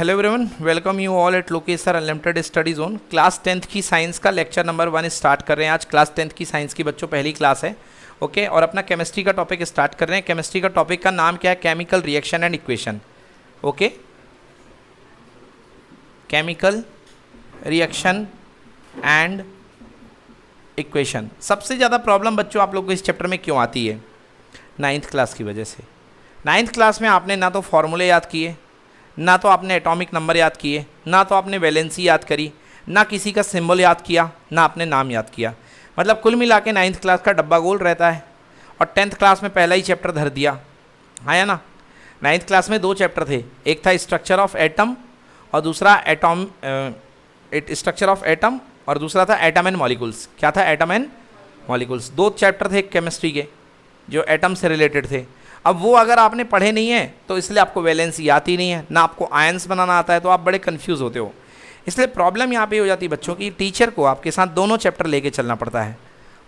Hello everyone, welcome you all at Lokesh sir unlimited study zone. Class 10th की science का lecture number 1 start कर रहे हैं। आज क्लास 10th की साइंस की बच्चों पहली क्लास है, ओके। और अपना केमिस्ट्री का टॉपिक स्टार्ट कर रहे हैं। केमिस्ट्री का टॉपिक का नाम क्या है? Chemical reaction and equation, okay. Chemical reaction and equation. सबसे ज़्यादा प्रॉब्लम बच्चों आप लोग को इस चैप्टर में क्यों आती है? 9th क्लास की वजह से। 9th क्लास में आपने ना तो फॉर्मूले याद किए, ना तो आपने एटॉमिक नंबर याद किए, ना तो आपने वैलेंसी याद करी, ना किसी का सिंबल याद किया, ना आपने नाम याद किया। मतलब कुल मिला के 9th क्लास का डब्बा गोल रहता है। और 10th क्लास में पहला ही चैप्टर धर दिया, हाँ या ना। 9th क्लास में 2 चैप्टर थे, एक था स्ट्रक्चर ऑफ एटम और दूसरा स्ट्रक्चर ऑफ एटम और दूसरा था एटम एंड मॉलिक्यूल्स। क्या था? Atom and molecules. 2 चैप्टर थे केमिस्ट्री के जो एटम से रिलेटेड थे। अब वो अगर आपने पढ़े नहीं है तो इसलिए आपको वैलेंसी आती नहीं है, ना आपको आयंस बनाना आता है, तो आप बड़े कंफ्यूज होते हो। इसलिए प्रॉब्लम यहाँ पे हो जाती है बच्चों की, टीचर को आपके साथ दोनों चैप्टर लेके चलना पड़ता है।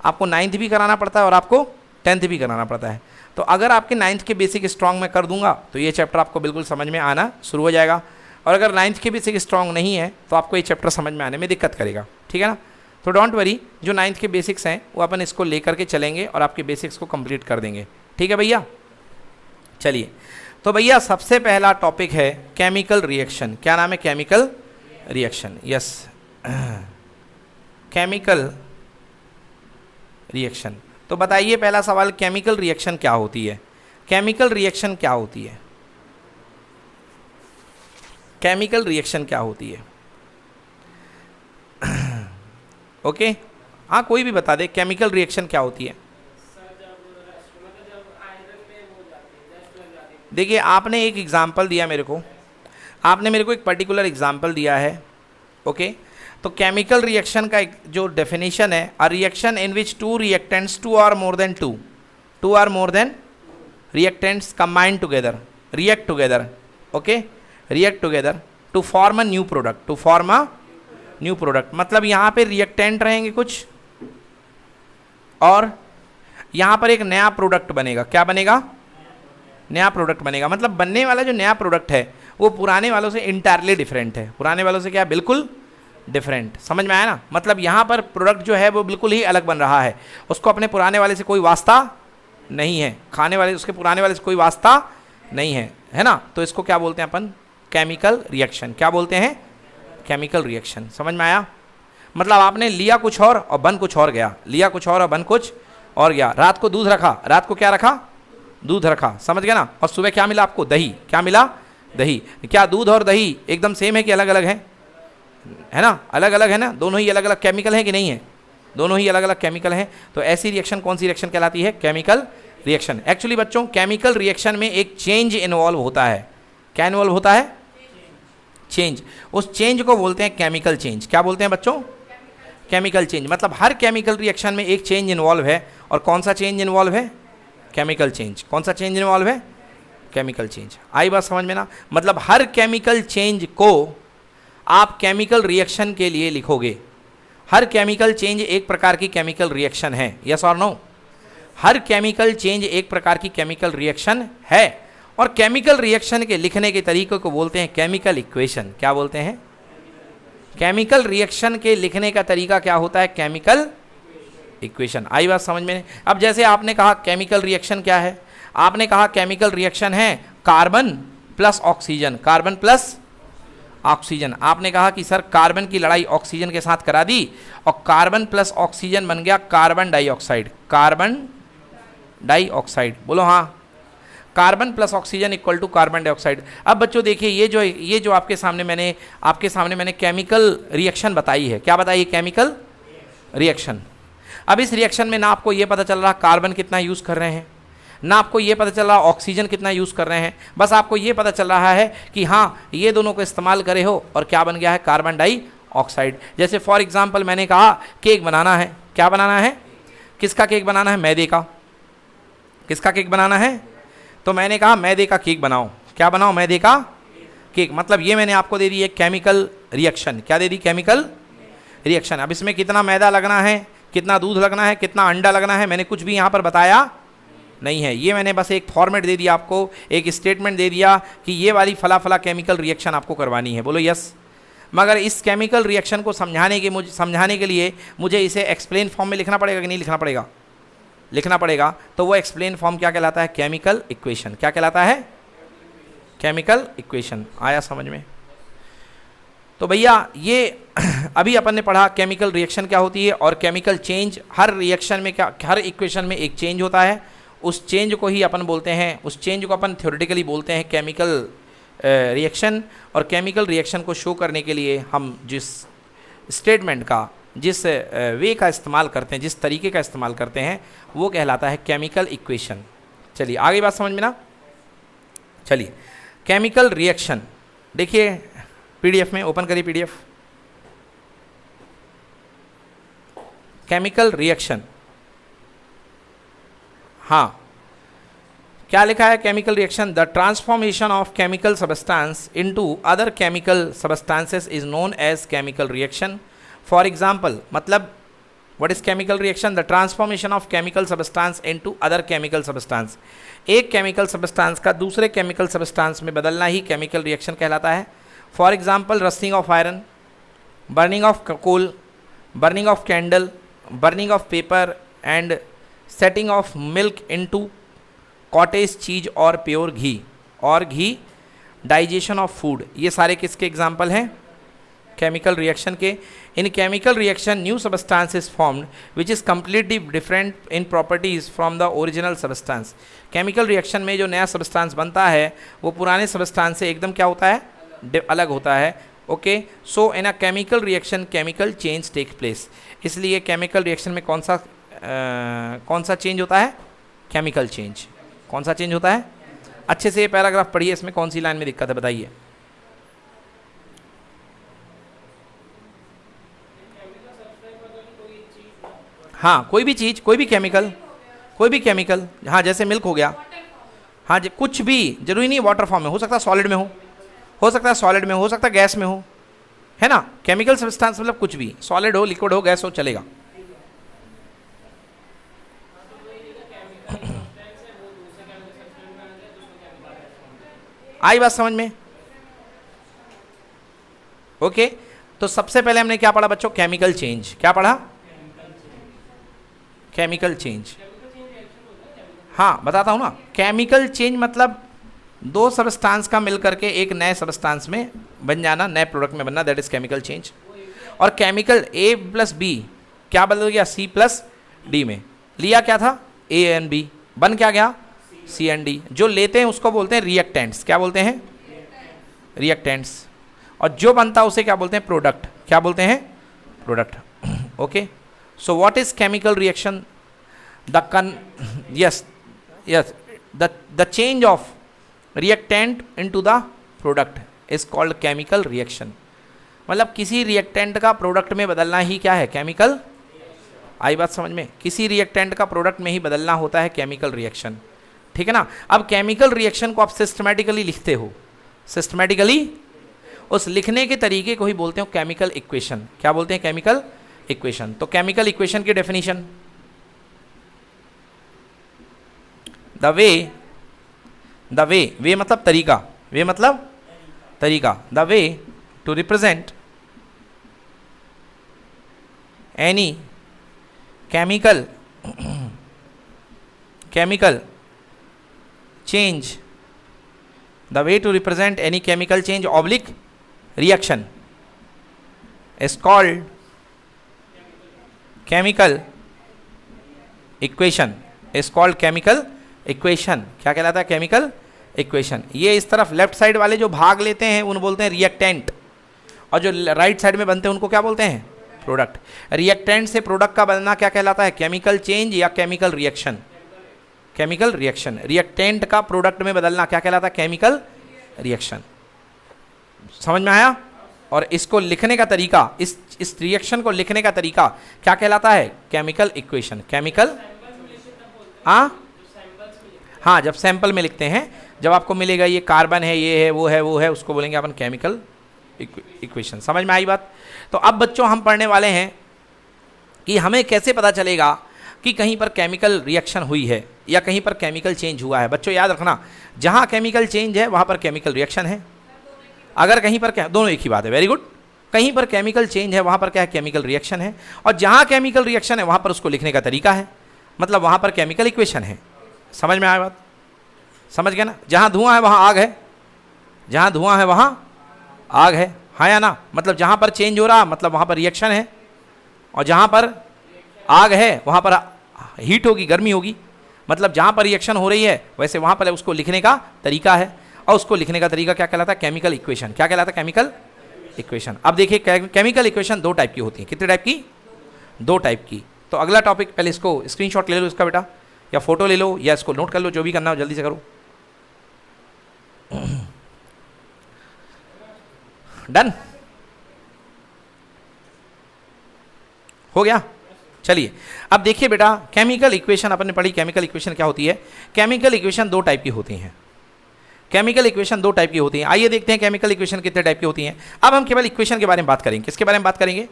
आपको 9th भी कराना पड़ता है और आपको 10th भी कराना पड़ता है। तो अगर आपके 9th के बेसिक स्ट्रॉन्ग में कर दूंगा तो ये चैप्टर आपको बिल्कुल समझ में आना शुरू हो जाएगा। और अगर 9th के बेसिक स्ट्रॉन्ग नहीं है तो आपको ये चैप्टर समझ में आने में दिक्कत करेगा, ठीक है ना। तो डोंट वरी, जो 9th के बेसिक्स हैं वो अपन इसको लेकर के चलेंगे और आपके बेसिक्स को कंप्लीट कर देंगे, ठीक है भैया। चलिए, तो भैया सबसे पहला टॉपिक है केमिकल रिएक्शन। क्या नाम है? Chemical reaction, yes. Chemical reaction. तो बताइए पहला सवाल, केमिकल रिएक्शन क्या होती है? केमिकल रिएक्शन क्या होती है? केमिकल रिएक्शन क्या होती है? ओके, हाँ कोई भी बता दे, केमिकल रिएक्शन क्या होती है? देखिए, आपने एक एग्जाम्पल दिया मेरे को, आपने मेरे को एक पर्टिकुलर एग्जाम्पल दिया है, ओके। तो केमिकल रिएक्शन का एक जो डेफिनेशन है, a reaction in which 2 reactants 2 or more than 2 reactants combine together, react together, okay, react together to form a new product, to form a new product. मतलब यहाँ पे रिएक्टेंट रहेंगे कुछ और यहाँ पर एक नया प्रोडक्ट बनेगा। क्या बनेगा? नया प्रोडक्ट बनेगा। मतलब बनने वाला जो नया प्रोडक्ट है वो पुराने वालों से इंटायरली डिफरेंट है। पुराने वालों से क्या? बिल्कुल डिफरेंट। समझ में आया ना? मतलब यहाँ पर प्रोडक्ट जो है वो बिल्कुल ही अलग बन रहा है, उसको अपने पुराने वाले से कोई वास्ता नहीं है, खाने वाले उसके पुराने वाले से कोई वास्ता नहीं है ना। तो इसको क्या बोलते हैं अपन? Chemical reaction. क्या बोलते हैं? Chemical reaction. समझ में आया? मतलब आपने लिया कुछ और बन कुछ और गया, लिया कुछ और बन कुछ और गया। रात को दूध रखा, रात को क्या रखा? दूध रखा, समझ गया ना। और सुबह क्या मिला आपको? दही। क्या मिला? दही। क्या दूध और दही एकदम सेम है कि अलग अलग है ना? अलग अलग है ना, दोनों ही अलग अलग केमिकल है कि नहीं है? दोनों ही अलग अलग केमिकल हैं। तो ऐसी रिएक्शन कौन सी रिएक्शन कहलाती है? Chemical reaction. एक्चुअली बच्चों, केमिकल रिएक्शन में एक चेंज इन्वॉल्व होता है। क्या इन्वॉल्व होता है? चेंज। उस चेंज को बोलते हैं केमिकल चेंज। क्या बोलते हैं बच्चों? Chemical change. मतलब हर केमिकल रिएक्शन में एक चेंज इन्वॉल्व है। और कौन सा चेंज इन्वॉल्व है? Chemical change. कौन सा चेंज इन्वॉल्व है? Chemical change. आई बात समझ में ना? मतलब हर केमिकल चेंज को आप केमिकल रिएक्शन के लिए लिखोगे। हर केमिकल चेंज एक प्रकार की केमिकल रिएक्शन है, यस और नो? हर केमिकल चेंज एक प्रकार की केमिकल रिएक्शन है। और केमिकल रिएक्शन के लिखने के तरीके को बोलते हैं केमिकल इक्वेशन। क्या बोलते हैं? केमिकल रिएक्शन के लिखने का तरीका क्या होता है? Chemical equation. आई बात समझ में? अब जैसे आपने कहा केमिकल रिएक्शन क्या है, आपने कहा केमिकल रिएक्शन है carbon plus oxygen, carbon plus oxygen. आपने कहा कि सर कार्बन की लड़ाई ऑक्सीजन के साथ करा दी और कार्बन प्लस ऑक्सीजन बन गया कार्बन डाइऑक्साइड। कार्बन डाइऑक्साइड, बोलो हाँ। Carbon plus oxygen equal to carbon dioxide. अब बच्चों देखिए, ये जो आपके सामने मैंने केमिकल रिएक्शन बताई है। क्या बताई है? Chemical reaction. अब इस रिएक्शन में ना आपको ये पता चल रहा कार्बन कितना यूज़ कर रहे हैं, ना आपको ये पता चल रहा ऑक्सीजन कितना यूज़ कर रहे हैं। बस आपको ये पता चल रहा है कि हाँ ये दोनों को इस्तेमाल करे हो और क्या बन गया है? Carbon dioxide. जैसे फॉर एग्जांपल मैंने कहा केक बनाना है। क्या बनाना है? किसका केक बनाना है? मैदे का। किसका केक बनाना है? तो मैंने कहा मैदे का केक बनाओ। क्या बनाओ? मैदे का केक। मतलब ये मैंने आपको दे दी एक केमिकल रिएक्शन। क्या दे दी? Chemical reaction. अब इसमें कितना मैदा लगना है, कितना दूध लगना है, कितना अंडा लगना है, मैंने कुछ भी यहाँ पर बताया नहीं है। ये मैंने बस एक फॉर्मेट दे दिया आपको, एक स्टेटमेंट दे दिया कि ये वाली फला फला केमिकल रिएक्शन आपको करवानी है, बोलो यस। मगर इस केमिकल रिएक्शन को समझाने के लिए मुझे इसे एक्सप्लेन फॉर्म में लिखना पड़ेगा कि नहीं लिखना पड़ेगा? लिखना पड़ेगा। तो वो एक्सप्लेन फॉर्म क्या कहलाता है? Chemical equation. क्या कहलाता है? Chemical equation. आया समझ में? तो भैया ये अभी अपन ने पढ़ा केमिकल रिएक्शन क्या होती है और केमिकल चेंज। हर रिएक्शन में क्या, हर इक्वेशन में एक चेंज होता है, उस चेंज को ही अपन बोलते हैं, उस चेंज को अपन थ्योरेटिकली बोलते हैं केमिकल रिएक्शन। और केमिकल रिएक्शन को शो करने के लिए हम जिस स्टेटमेंट का, जिस वे का इस्तेमाल करते हैं, जिस तरीके का इस्तेमाल करते हैं, वो कहलाता है केमिकल इक्वेशन। चलिए आगे बात समझ में ना। चलिए केमिकल रिएक्शन देखिए, पीडीएफ में ओपन करिए पीडीएफ। केमिकल रिएक्शन, हाँ क्या लिखा है? Chemical reaction, the transformation of chemical substance into other chemical substances is known as chemical reaction. For example, मतलब what is chemical reaction? The transformation of chemical substance into other chemical substance. एक chemical substance का दूसरे chemical substance में बदलना ही chemical reaction कहलाता है। For example, rusting of iron, burning of coal, burning of candle, burning of paper and setting of milk into cottage cheese और pure घी, और घी, digestion of food. ये सारे किसके एग्जाम्पल हैं? केमिकल रिएक्शन के। इन chemical reaction new substance is formed which is completely different in properties from the original substance. Chemical reaction में जो नया सबस्टेंस बनता है वो पुराने सबस्टेंस से एकदम क्या होता है? अलग होता है। Okay, so in a chemical reaction chemical change take place. इसलिए केमिकल रिएक्शन में कौन सा चेंज होता है? Chemical change. कौन सा चेंज होता है? अच्छे से ये पैराग्राफ पढ़िए, इसमें कौन सी लाइन में दिक्कत है बताइए। हाँ, कोई भी चीज़, कोई भी केमिकल, कोई भी केमिकल, हाँ जैसे मिल्क हो गया, हाँ जी, कुछ भी जरूरी नहीं वाटर फॉर्म में, हो सकता है सॉलिड में हो सकता है सॉलिड में, हो सकता है गैस में हो, है ना। केमिकल सब्सटेंस मतलब कुछ भी, सॉलिड हो, लिक्विड हो, गैस हो, चलेगा। आई बात समझ में? ओके, तो सबसे पहले हमने क्या पढ़ा बच्चों? Chemical change. क्या पढ़ा? Chemical change. हाँ बताता हूँ ना, केमिकल चेंज मतलब दो सबस्टेंस का मिलकर के एक नए सबस्टेंस में बन जाना, नए प्रोडक्ट में बनना, दैट इज केमिकल चेंज। और केमिकल A प्लस B क्या बदल गया? C प्लस D में। लिया क्या था? A एंड B, बन क्या गया? C and D। जो लेते हैं उसको बोलते हैं रिएक्टेंट्स। क्या बोलते हैं? रिएक्टेंट्स। और जो बनता है उसे क्या बोलते हैं? प्रोडक्ट। क्या बोलते हैं? Product. Okay, so what is chemical reaction? The change of reactant into the product is called chemical reaction. मतलब किसी रिएक्टेंट का प्रोडक्ट में बदलना ही क्या है? केमिकल। आई बात समझ में? किसी रिएक्टेंट का प्रोडक्ट में ही बदलना होता है केमिकल रिएक्शन, ठीक है ना। अब केमिकल रिएक्शन को आप सिस्टमैटिकली लिखते हो, सिस्टमैटिकली उस लिखने के तरीके को ही बोलते हो केमिकल इक्वेशन। क्या बोलते हैं? Chemical equation. तो केमिकल इक्वेशन की डेफिनेशन, द वे मतलब तरीका, वे मतलब तरीका, the way to represent any chemical change, the way to represent any chemical change oblique reaction is called chemical equation, is called chemical equation। क्या कहलाता है? Chemical equation. ये इस तरफ लेफ्ट साइड वाले जो भाग लेते हैं उन बोलते हैं रिएक्टेंट, और जो राइट साइड में बनते हैं उनको क्या बोलते हैं? प्रोडक्ट। रिएक्टेंट से प्रोडक्ट का बनना क्या कहलाता है? केमिकल चेंज या chemical reaction? Chemical reaction. Reactant का प्रोडक्ट में बदलना क्या कहलाता है? Chemical reaction. समझ में आया? और इसको लिखने का तरीका, इस रिएक्शन को लिखने का तरीका क्या कहलाता है? Chemical equation. केमिकल, हाँ जब सैंपल में लिखते हैं, जब आपको मिलेगा ये कार्बन है, ये है, वो है, वो है, उसको बोलेंगे अपन केमिकल इक्वेशन। समझ में आई बात? तो अब बच्चों हम पढ़ने वाले हैं कि हमें कैसे पता चलेगा कि कहीं पर केमिकल रिएक्शन हुई है या कहीं पर केमिकल चेंज हुआ है। बच्चों याद रखना, जहाँ केमिकल चेंज है वहाँ पर केमिकल रिएक्शन है। अगर कहीं पर दोनों एक ही बात है, वेरी गुड। कहीं पर केमिकल चेंज है वहाँ पर क्या है, केमिकल रिएक्शन है। और जहाँ केमिकल रिएक्शन है वहाँ पर उसको लिखने का तरीका है, मतलब वहाँ पर केमिकल इक्वेशन है। समझ में आया बात? समझ गए ना? जहाँ धुआं है वहाँ आग है, जहाँ धुआं है वहाँ आग है, हाँ या ना? मतलब जहाँ पर चेंज हो रहा मतलब वहाँ पर रिएक्शन है, और जहाँ पर आग है वहाँ पर हीट होगी, गर्मी होगी। मतलब जहाँ पर रिएक्शन हो रही है वैसे वहाँ पर उसको लिखने का तरीका है, और उसको लिखने का तरीका क्या कहलाता है, केमिकल इक्वेशन। क्या कहलाता है, केमिकल इक्वेशन। अब देखिए केमिकल इक्वेशन दो टाइप की होती है। कितने टाइप की? दो टाइप की। तो अगला टॉपिक, पहले इसको स्क्रीनशॉट ले लो इसका बेटा, या फोटो ले लो, या इसको नोट कर लो, जो भी करना हो जल्दी से करो। डन हो गया? चलिए अब देखिए बेटा, केमिकल इक्वेशन अपन ने पढ़ी। केमिकल इक्वेशन क्या होती है? केमिकल इक्वेशन दो टाइप की होती हैं। केमिकल इक्वेशन दो टाइप की होती हैं। आइए देखते हैं केमिकल इक्वेशन कितने टाइप की होती हैं। अब हम केवल इक्वेशन के बारे में बात करेंगे। किसके बारे में बात करेंगे?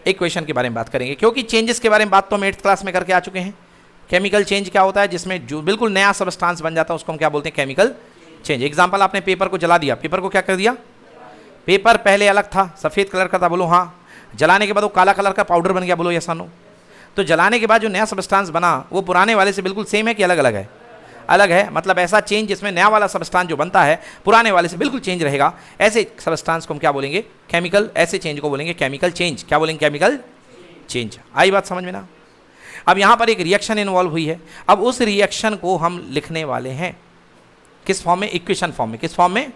इक्वेशन के बारे में बात करेंगे, क्योंकि चेंजेस के बारे में बात तो हम 8th क्लास में करके आ चुके हैं। केमिकल चेंज क्या होता है? जिसमें जो बिल्कुल नया सबस्टांस बन जाता है उसको हम क्या बोलते हैं, केमिकल चेंज। एग्जाम्पल, आपने पेपर को जला दिया। पेपर को क्या कर दिया? पेपर पहले अलग था, सफ़ेद कलर का था, बोलो हाँ। जलाने के बाद वो काला कलर का पाउडर बन गया, बोलो यस नो। तो जलाने के बाद जो नया सबस्टांस बना वो पुराने वाले से बिल्कुल सेम है कि अलग अलग है? अलग है। मतलब ऐसा चेंज जिसमें नया वाला सबस्टांस जो बनता है पुराने वाले से बिल्कुल चेंज रहेगा, ऐसे सबस्टांस को हम क्या बोलेंगे, केमिकल। ऐसे चेंज को बोलेंगे केमिकल चेंज। क्या बोलेंगे? Chemical change. आई बात समझ में ना? अब यहाँ पर एक रिएक्शन इन्वॉल्व हुई है। अब उस रिएक्शन को हम लिखने वाले हैं किस फॉर्म में? इक्वेशन फॉर्म में। किस फॉर्म में?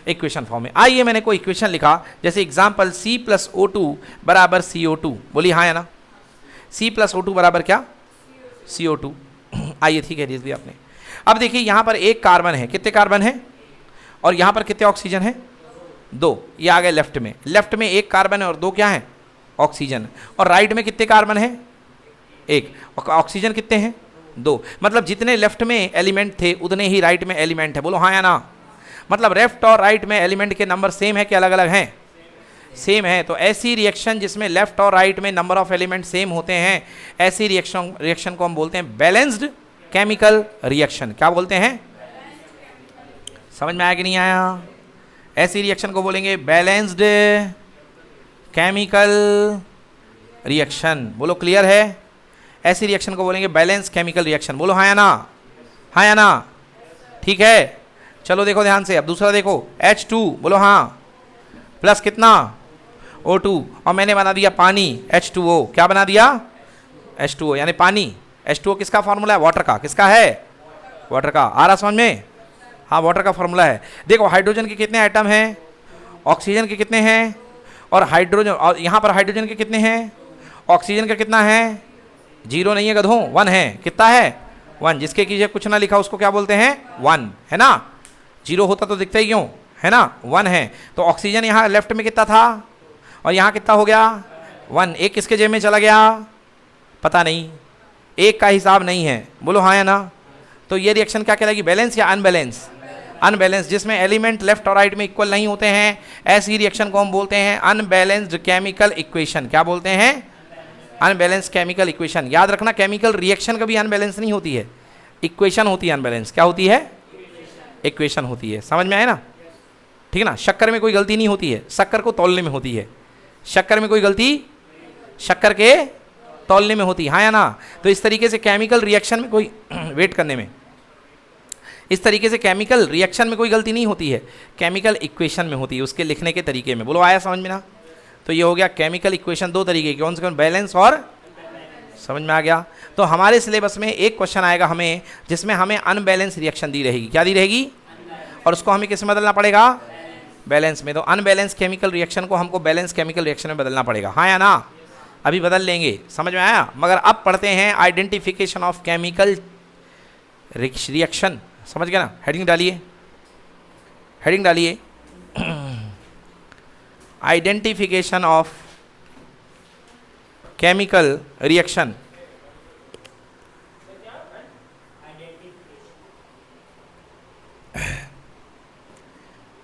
इक्वेशन फॉर्म में। आइए मैंने कोई इक्वेशन लिखा, जैसे एग्जाम्पल C+O2 बराबर CO2। बोलिए हाँ या ना? C+O2 बराबर क्या? CO2। आइए ठीक है, दिया आपने। अब देखिए यहाँ पर एक कार्बन है। कितने कार्बन है? और यहाँ पर कितने ऑक्सीजन है? दो। ये आ गए लेफ्ट में। लेफ्ट में एक कार्बन है और दो क्या है? ऑक्सीजन। और राइट में कितने कार्बन है? एक। ऑक्सीजन कितने हैं? दो। मतलब जितने लेफ्ट में एलिमेंट थे उतने ही राइट में एलिमेंट है, बोलो हाँ या ना? मतलब लेफ्ट और राइट में एलिमेंट के नंबर सेम है कि अलग अलग हैं? सेम है। तो ऐसी रिएक्शन जिसमें लेफ्ट और राइट में नंबर ऑफ एलिमेंट सेम होते हैं, ऐसी रिएक्शन को हम बोलते हैं बैलेंस्ड केमिकल रिएक्शन। क्या बोलते हैं? समझ में आया कि नहीं आया? ऐसी रिएक्शन को बोलेंगे बैलेंस्ड केमिकल रिएक्शन। बोलो क्लियर है? ऐसी रिएक्शन को बोलेंगे बैलेंस केमिकल रिएक्शन। बोलो हाँ या ना? हाँ या ना? ठीक है, चलो देखो ध्यान से। अब दूसरा देखो, H2। बोलो हाँ। प्लस कितना? O2। और मैंने बना दिया पानी, H2O। क्या बना दिया? H2O यानी पानी। H2O किसका फॉर्मूला है? वाटर का। किसका है? वाटर का। आ रहा समझ में? हाँ, वाटर का फॉर्मूला है। देखो हाइड्रोजन के कितने आइटम हैं? ऑक्सीजन के कितने हैं? और हाइड्रोजन, और यहाँ पर हाइड्रोजन के कितने हैं? ऑक्सीजन का कितना है? 0 नहीं है गधों, 1 है। कितना है? 1। जिसके कीजिए कुछ ना लिखा उसको क्या बोलते हैं? 1 है ना? 0 होता तो दिखता ही क्यों है ना? 1 है। तो ऑक्सीजन यहाँ लेफ्ट में कितना था और यहाँ कितना हो गया? 1। एक किसके जेब में चला गया? पता नहीं, एक का हिसाब नहीं है। बोलो हाँ या ना? तो ये रिएक्शन क्या कहलाएगी? बैलेंस या अनबैलेंस? अनबैलेंस। जिसमें एलिमेंट लेफ्ट और राइट में इक्वल नहीं होते हैं, ऐसी रिएक्शन को हम बोलते हैं अनबैलेंस्ड केमिकल इक्वेशन। क्या बोलते हैं? Unbalance chemical equation. याद रखना, केमिकल रिएक्शन कभी अनबैलेंस नहीं होती है, इक्वेशन होती है अनबैलेंस। क्या होती है? इक्वेशन होती है। समझ में आया ना? ठीक है ना? शक्कर में कोई गलती नहीं होती है, शक्कर को तौलने में होती है। शक्कर में कोई गलती शक्कर के तौलने में होती है, हाँ या ना? तो इस तरीके से केमिकल रिएक्शन में कोई वेट करने में, इस तरीके से केमिकल रिएक्शन में कोई गलती नहीं होती है, केमिकल इक्वेशन में होती है, उसके लिखने के तरीके में। बोलो आया समझ में ना? तो ये हो गया केमिकल इक्वेशन दो तरीके की, कौन से कौन? बैलेंस और, समझ में आ गया? तो हमारे सिलेबस में एक क्वेश्चन आएगा हमें जिसमें हमें अनबैलेंस रिएक्शन दी रहेगी। क्या दी रहेगी? और उसको हमें किस में बदलना पड़ेगा? बैलेंस में। तो अनबैलेंस केमिकल रिएक्शन को हमको बैलेंस केमिकल रिएक्शन में बदलना पड़ेगा, हाँ या ना? अभी बदल लेंगे, समझ में आया? मगर अब पढ़ते हैं आइडेंटिफिकेशन ऑफ केमिकल रिएक्शन। समझ गया ना? हेडिंग डालिए, हेडिंग डालिए, identification of chemical reaction.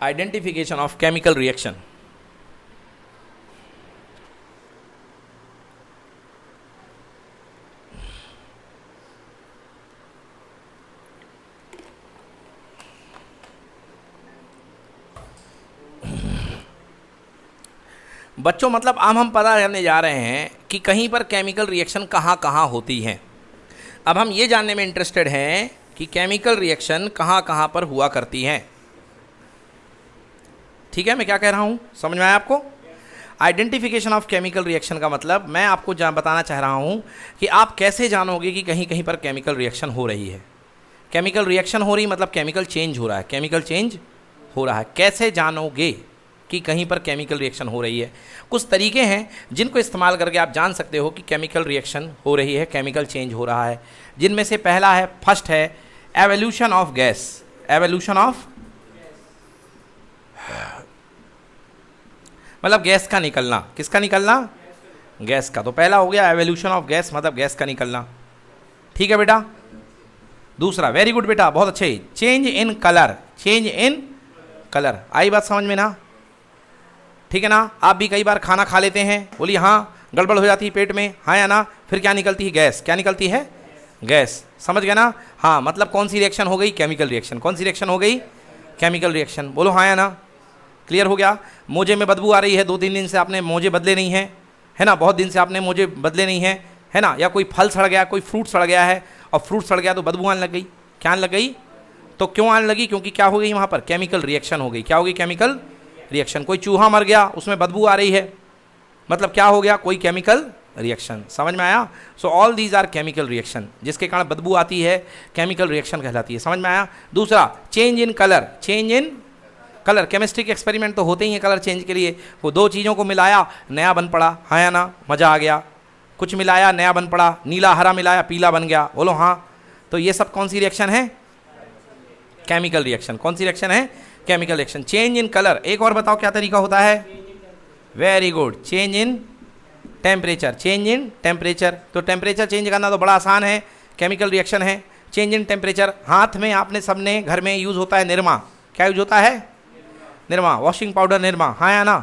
Identification of chemical reaction. बच्चों मतलब अब हम पता करने जा रहे हैं कि कहीं पर केमिकल रिएक्शन कहाँ कहाँ होती हैं। अब हम ये जानने में इंटरेस्टेड हैं कि केमिकल रिएक्शन कहाँ कहाँ पर हुआ करती हैं। ठीक है, मैं क्या कह रहा हूँ, समझ में आया आपको? आइडेंटिफिकेशन ऑफ केमिकल रिएक्शन का मतलब मैं आपको बताना चाह रहा हूँ कि आप कैसे जानोगे कि कहीं कहीं पर केमिकल रिएक्शन हो रही है। केमिकल रिएक्शन हो रही मतलब केमिकल चेंज हो रहा है, केमिकल चेंज हो रहा है। कैसे जानोगे कि कहीं पर केमिकल रिएक्शन हो रही है? कुछ तरीके हैं जिनको इस्तेमाल करके आप जान सकते हो कि केमिकल रिएक्शन हो रही है, केमिकल चेंज हो रहा है। जिनमें से पहला है, फर्स्ट है evolution of gas. Evolution of मतलब गैस का निकलना। किसका निकलना? गैस का। तो पहला हो गया एवोल्यूशन ऑफ गैस, मतलब गैस का निकलना। ठीक है बेटा। दूसरा, वेरी गुड बेटा, बहुत अच्छे, change in colour. Change in colour, आई बात समझ में ना? ठीक है ना? आप भी कई बार खाना खा लेते हैं, बोलिए हाँ, गड़बड़ हो जाती है पेट में, हाँ या ना? फिर क्या निकलती है? गैस। क्या निकलती है? गैस। समझ गए ना? हाँ, मतलब कौन सी रिएक्शन हो गई? Chemical reaction. कौन सी रिएक्शन हो गई? Chemical reaction. बोलो हाँ या ना? क्लियर हो गया? मोजे में बदबू आ रही है, 2-3 दिन से आपने मोजे बदले नहीं हैं, है ना? बहुत दिन से आपने मोजे बदले नहीं हैं, है ना? या कोई फल सड़ गया, कोई फ्रूट सड़ गया है, और फ्रूट सड़ गया तो बदबू आने लग गई। क्या आने लग गई? तो क्यों आने लगी? क्योंकि क्या हो गई वहाँ पर? केमिकल रिएक्शन हो गई। क्या हो गई? Chemical reaction. कोई चूहा मर गया, उसमें बदबू आ रही है, मतलब क्या हो गया? कोई केमिकल रिएक्शन। समझ में आया? So all these are chemical reaction. जिसके कारण बदबू आती है केमिकल रिएक्शन कहलाती है। समझ में आया? दूसरा, change in colour. Change in colour, chemistry के एक्सपेरिमेंट तो होते ही हैं कलर चेंज के लिए। वो दो चीज़ों को मिलाया, नया बन पड़ा, हाँ या ना? मज़ा आ गया। कुछ मिलाया, नया बन पड़ा, नीला हरा मिलाया, पीला बन गया, बोलो हाँ। तो ये सब कौन सी रिएक्शन है? Chemical reaction. कौन सी रिएक्शन है? Chemical reaction. Change in colour, एक और बताओ क्या तरीका होता है? Very good, change in temperature. Change in temperature, तो टेम्परेचर चेंज करना तो बड़ा आसान है, केमिकल रिएक्शन है। चेंज इन टेम्परेचर, हाथ में आपने सबने घर में यूज़ होता है निरमा। क्या यूज होता है? निरमा। वॉशिंग पाउडर निरमा, हाँ या ना?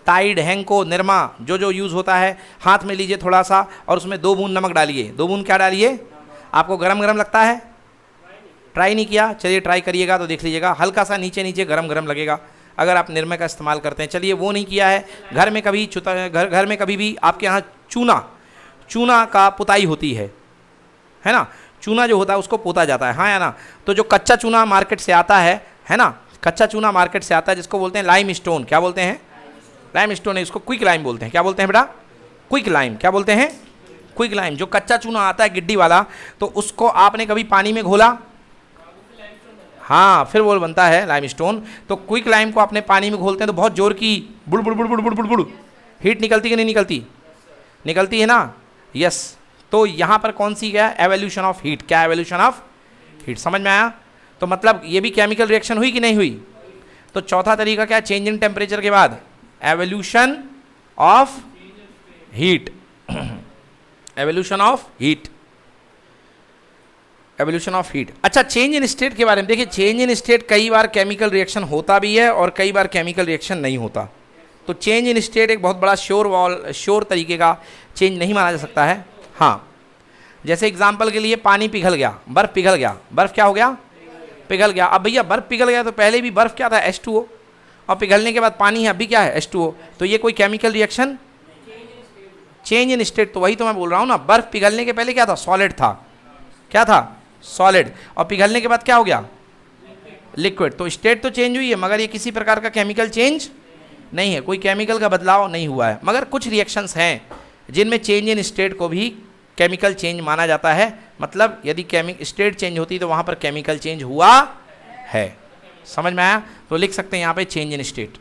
टाइड, हैंको, निरमा, जो जो यूज़ होता है, हाथ में लीजिए थोड़ा सा और उसमें 2 बूंद नमक डालिए। 2 बूंद क्या डालिए? आपको गरम गरम लगता है? ट्राई नहीं किया? चलिए ट्राई करिएगा तो देख लीजिएगा, हल्का सा नीचे नीचे गरम गरम लगेगा अगर आप निरमा का इस्तेमाल करते हैं। चलिए वो नहीं किया है, घर में कभी घर में कभी भी आपके यहाँ चूना का पुताई होती है ना? चूना जो होता है उसको पोता जाता है, हाँ या ना? तो जो कच्चा चूना मार्केट से आता है ना? कच्चा चूना मार्केट से आता है जिसको बोलते हैं लाइम स्टोन। क्या बोलते हैं? लाइम स्टोन है, इसको क्विक लाइम बोलते हैं। क्या बोलते हैं बेटा? Quick lime. क्या बोलते हैं? Quick lime. जो कच्चा चूना आता है गिड्डी वाला, तो उसको आपने कभी पानी में घोला? हाँ, फिर वो बनता है लाइम स्टोन। तो क्विक लाइम को आपने पानी में घोलते हैं तो बहुत जोर की बुड़ बुड़ बुड़ बुड़ बुड़ बुड़ बुड़ हीट निकलती कि नहीं निकलती? निकलती है ना? यस। तो यहाँ पर कौन सी क्या? Evolution of heat. क्या? Evolution of heat. समझ में आया? तो मतलब ये भी केमिकल रिएक्शन हुई कि नहीं हुई? तो चौथा तरीका क्या? चेंज इन टेम्परेचर के बाद evolution of heat. Evolution of heat. Evolution of heat. अच्छा, चेंज इन स्टेट के बारे में देखिए। चेंज इन स्टेट कई बार केमिकल रिएक्शन होता भी है और कई बार केमिकल रिएक्शन नहीं होता। तो चेंज इन स्टेट एक बहुत बड़ा श्योर तरीके का चेंज नहीं माना जा सकता है। हाँ, जैसे एग्जाम्पल के लिए पानी पिघल गया, बर्फ पिघल गया। बर्फ क्या हो गया? पिघल गया। अब भैया बर्फ पिघल गया तो पहले भी बर्फ क्या था? H2O, और पिघलने के बाद पानी है, अभी क्या है? H2O। तो ये कोई chemical reaction? Change in state. तो वही तो मैं बोल रहा हूँ ना, बर्फ पिघलने के पहले क्या था? सॉलिड था। क्या था? सॉलिड। और पिघलने के बाद क्या हो गया? लिक्विड। तो स्टेट तो चेंज हुई है, मगर ये किसी प्रकार का केमिकल चेंज नहीं है, कोई केमिकल का बदलाव नहीं हुआ है। मगर कुछ रिएक्शंस हैं जिनमें चेंज इन स्टेट को भी केमिकल चेंज माना जाता है। मतलब यदि स्टेट चेंज होती तो वहाँ पर केमिकल चेंज हुआ है। समझ में आया? तो लिख सकते हैं यहाँ पे चेंज इन स्टेट।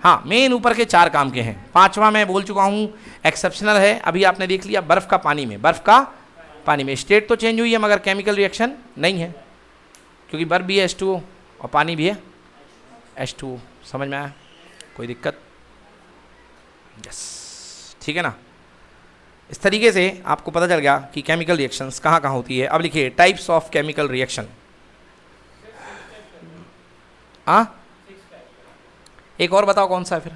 हाँ, मेन ऊपर के 4 काम के हैं। 5वां मैं बोल चुका हूँ, एक्सेप्शनल है। अभी आपने देख लिया बर्फ़ का पानी में, बर्फ़ का पानी में स्टेट तो चेंज हुई है मगर केमिकल रिएक्शन नहीं है, क्योंकि बर्फ़ भी है H2O और पानी भी है H2O। समझ में आया? कोई दिक्कत? यस, ठीक है ना? इस तरीके से आपको पता चल गया कि केमिकल रिएक्शंस कहाँ कहाँ होती है। अब लिखिए टाइप्स ऑफ केमिकल रिएक्शन। हाँ, एक और बताओ कौन सा है? फिर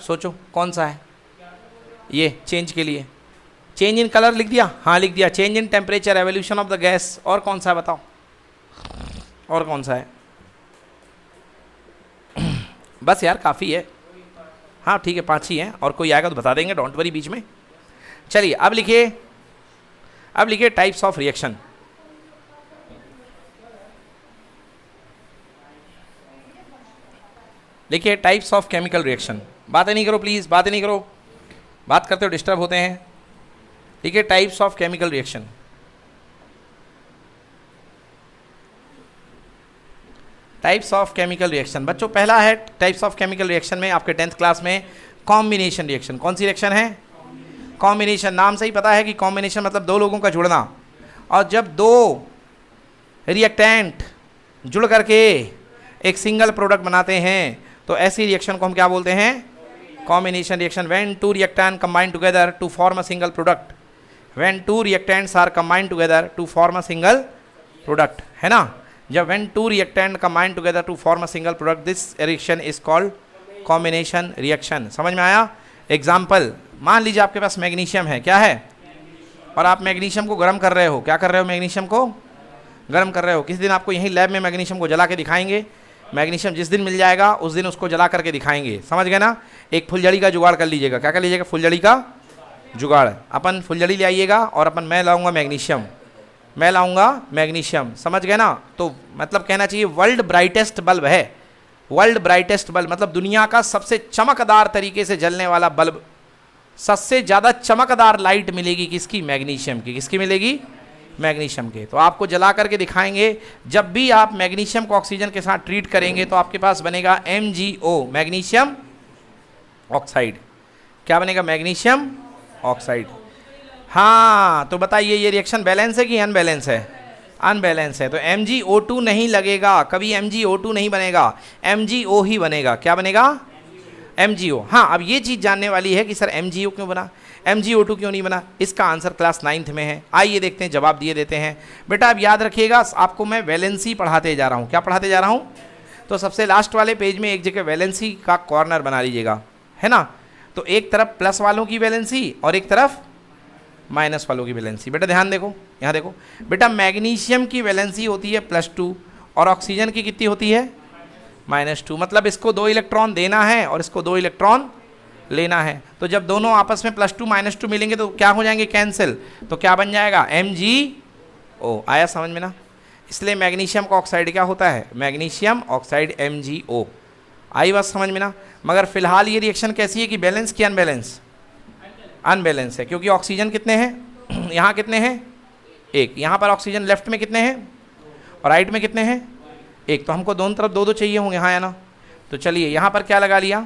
सोचो कौन सा है ये चेंज के लिए? चेंज इन कलर लिख दिया? हाँ लिख दिया। Change in temperature, evolution of the gas. और कौन सा है बताओ? और कौन सा है? बस यार काफ़ी है। हाँ ठीक है, 5 ही हैं, और कोई आएगा तो बता देंगे, डोंट वरी बीच में। चलिए अब लिखिए, अब लिखिए टाइप्स ऑफ रिएक्शन। लिखिए टाइप्स ऑफ केमिकल रिएक्शन। बातें नहीं करो प्लीज़, बातें नहीं करो, बात करते हो डिस्टर्ब होते हैं। लिखिए types of chemical reaction. Types of chemical reaction बच्चों, पहला है टाइप्स ऑफ केमिकल रिएक्शन में आपके 10th क्लास में कॉम्बिनेशन रिएक्शन। कौन सी रिएक्शन है? कॉम्बिनेशन। नाम से ही पता है कि कॉम्बिनेशन मतलब दो लोगों का जुड़ना, और जब दो रिएक्टेंट जुड़ करके एक सिंगल प्रोडक्ट बनाते हैं तो ऐसी रिएक्शन को हम क्या बोलते हैं? Combination reaction. When two reactant combine together to form a single product, when two reactants are combine together to form a single product, है ना? जब when two reactant combine together to form a single product, this reaction is called combination reaction. समझ में आया? Example, मान लीजिए आपके पास magnesium है, क्या है, और आप मैग्नीशियम को गर्म कर रहे हो। क्या कर रहे हो? मैग्नीशियम को गर्म कर रहे हो। किसी दिन आपको यहीं लैब में मैग्नीशियम को जला के दिखाएंगे। मैग्नीशियम जिस दिन मिल जाएगा उस दिन उसको जला करके दिखाएंगे, समझ गए ना? एक फुलझड़ी का जुगाड़ कर लीजिएगा। क्या कर लीजिएगा? फुलझड़ी का जुगाड़। अपन फुलझड़ी ले आइएगा और अपन मैं लाऊंगा मैग्नीशियम, मैं लाऊंगा मैग्नीशियम, समझ गए ना? तो मतलब कहना चाहिए वर्ल्ड ब्राइटेस्ट बल्ब है। वर्ल्ड ब्राइटेस्ट बल्ब मतलब दुनिया का सबसे चमकदार तरीके से जलने वाला बल्ब। सबसे ज़्यादा चमकदार लाइट मिलेगी किसकी? मैग्नीशियम की। किसकी मिलेगी? मैग्नीशियम के। तो आपको जला करके दिखाएंगे। जब भी आप मैग्नीशियम को ऑक्सीजन के साथ ट्रीट करेंगे तो आपके पास बनेगा MgO, मैग्नीशियम ऑक्साइड। क्या बनेगा? Magnesium oxide. हाँ तो बताइए ये रिएक्शन बैलेंस है कि अनबैलेंस है? अनबैलेंस है। तो MgO2 नहीं लगेगा, कभी MgO2 नहीं बनेगा, MgO ही बनेगा। क्या बनेगा? MgO। हाँ अब ये चीज़ जानने वाली है कि सर MgO क्यों बना, MgO2 क्यों नहीं बना? इसका आंसर क्लास 9th में है। आइए देखते हैं, जवाब दिए देते हैं। बेटा अब याद रखिएगा, आपको मैं वैलेंसी पढ़ाते जा रहा हूँ। क्या पढ़ाते जा रहा हूँ? तो सबसे लास्ट वाले पेज में एक जगह वैलेंसी का कॉर्नर बना लीजिएगा, है ना? तो एक तरफ प्लस वालों की वैलेंसी और एक तरफ माइनस वालों की वैलेंसी। बेटा ध्यान देखो, यहाँ देखो बेटा, मैग्नीशियम की वैलेंसी होती है +2 और ऑक्सीजन की कितनी होती है? -2। मतलब इसको 2 इलेक्ट्रॉन देना है और इसको 2 इलेक्ट्रॉन लेना है। तो जब दोनों आपस में +2 -2 मिलेंगे तो क्या हो जाएंगे? कैंसिल। तो क्या बन जाएगा? MgO। आया समझ में ना? इसलिए मैग्नीशियम का ऑक्साइड क्या होता है? Magnesium oxide MgO। आई बात समझ में ना? मगर फिलहाल ये रिएक्शन कैसी है कि बैलेंस की अनबैलेंस? अनबैलेंस है, क्योंकि ऑक्सीजन कितने हैं? यहाँ कितने हैं? 1। यहाँ पर ऑक्सीजन लेफ्ट में कितने हैं और राइट में कितने हैं? 1। तो हमको दोनों तरफ 2-2 चाहिए होंगे, हाँ या ना? तो चलिए यहाँ पर क्या लगा लिया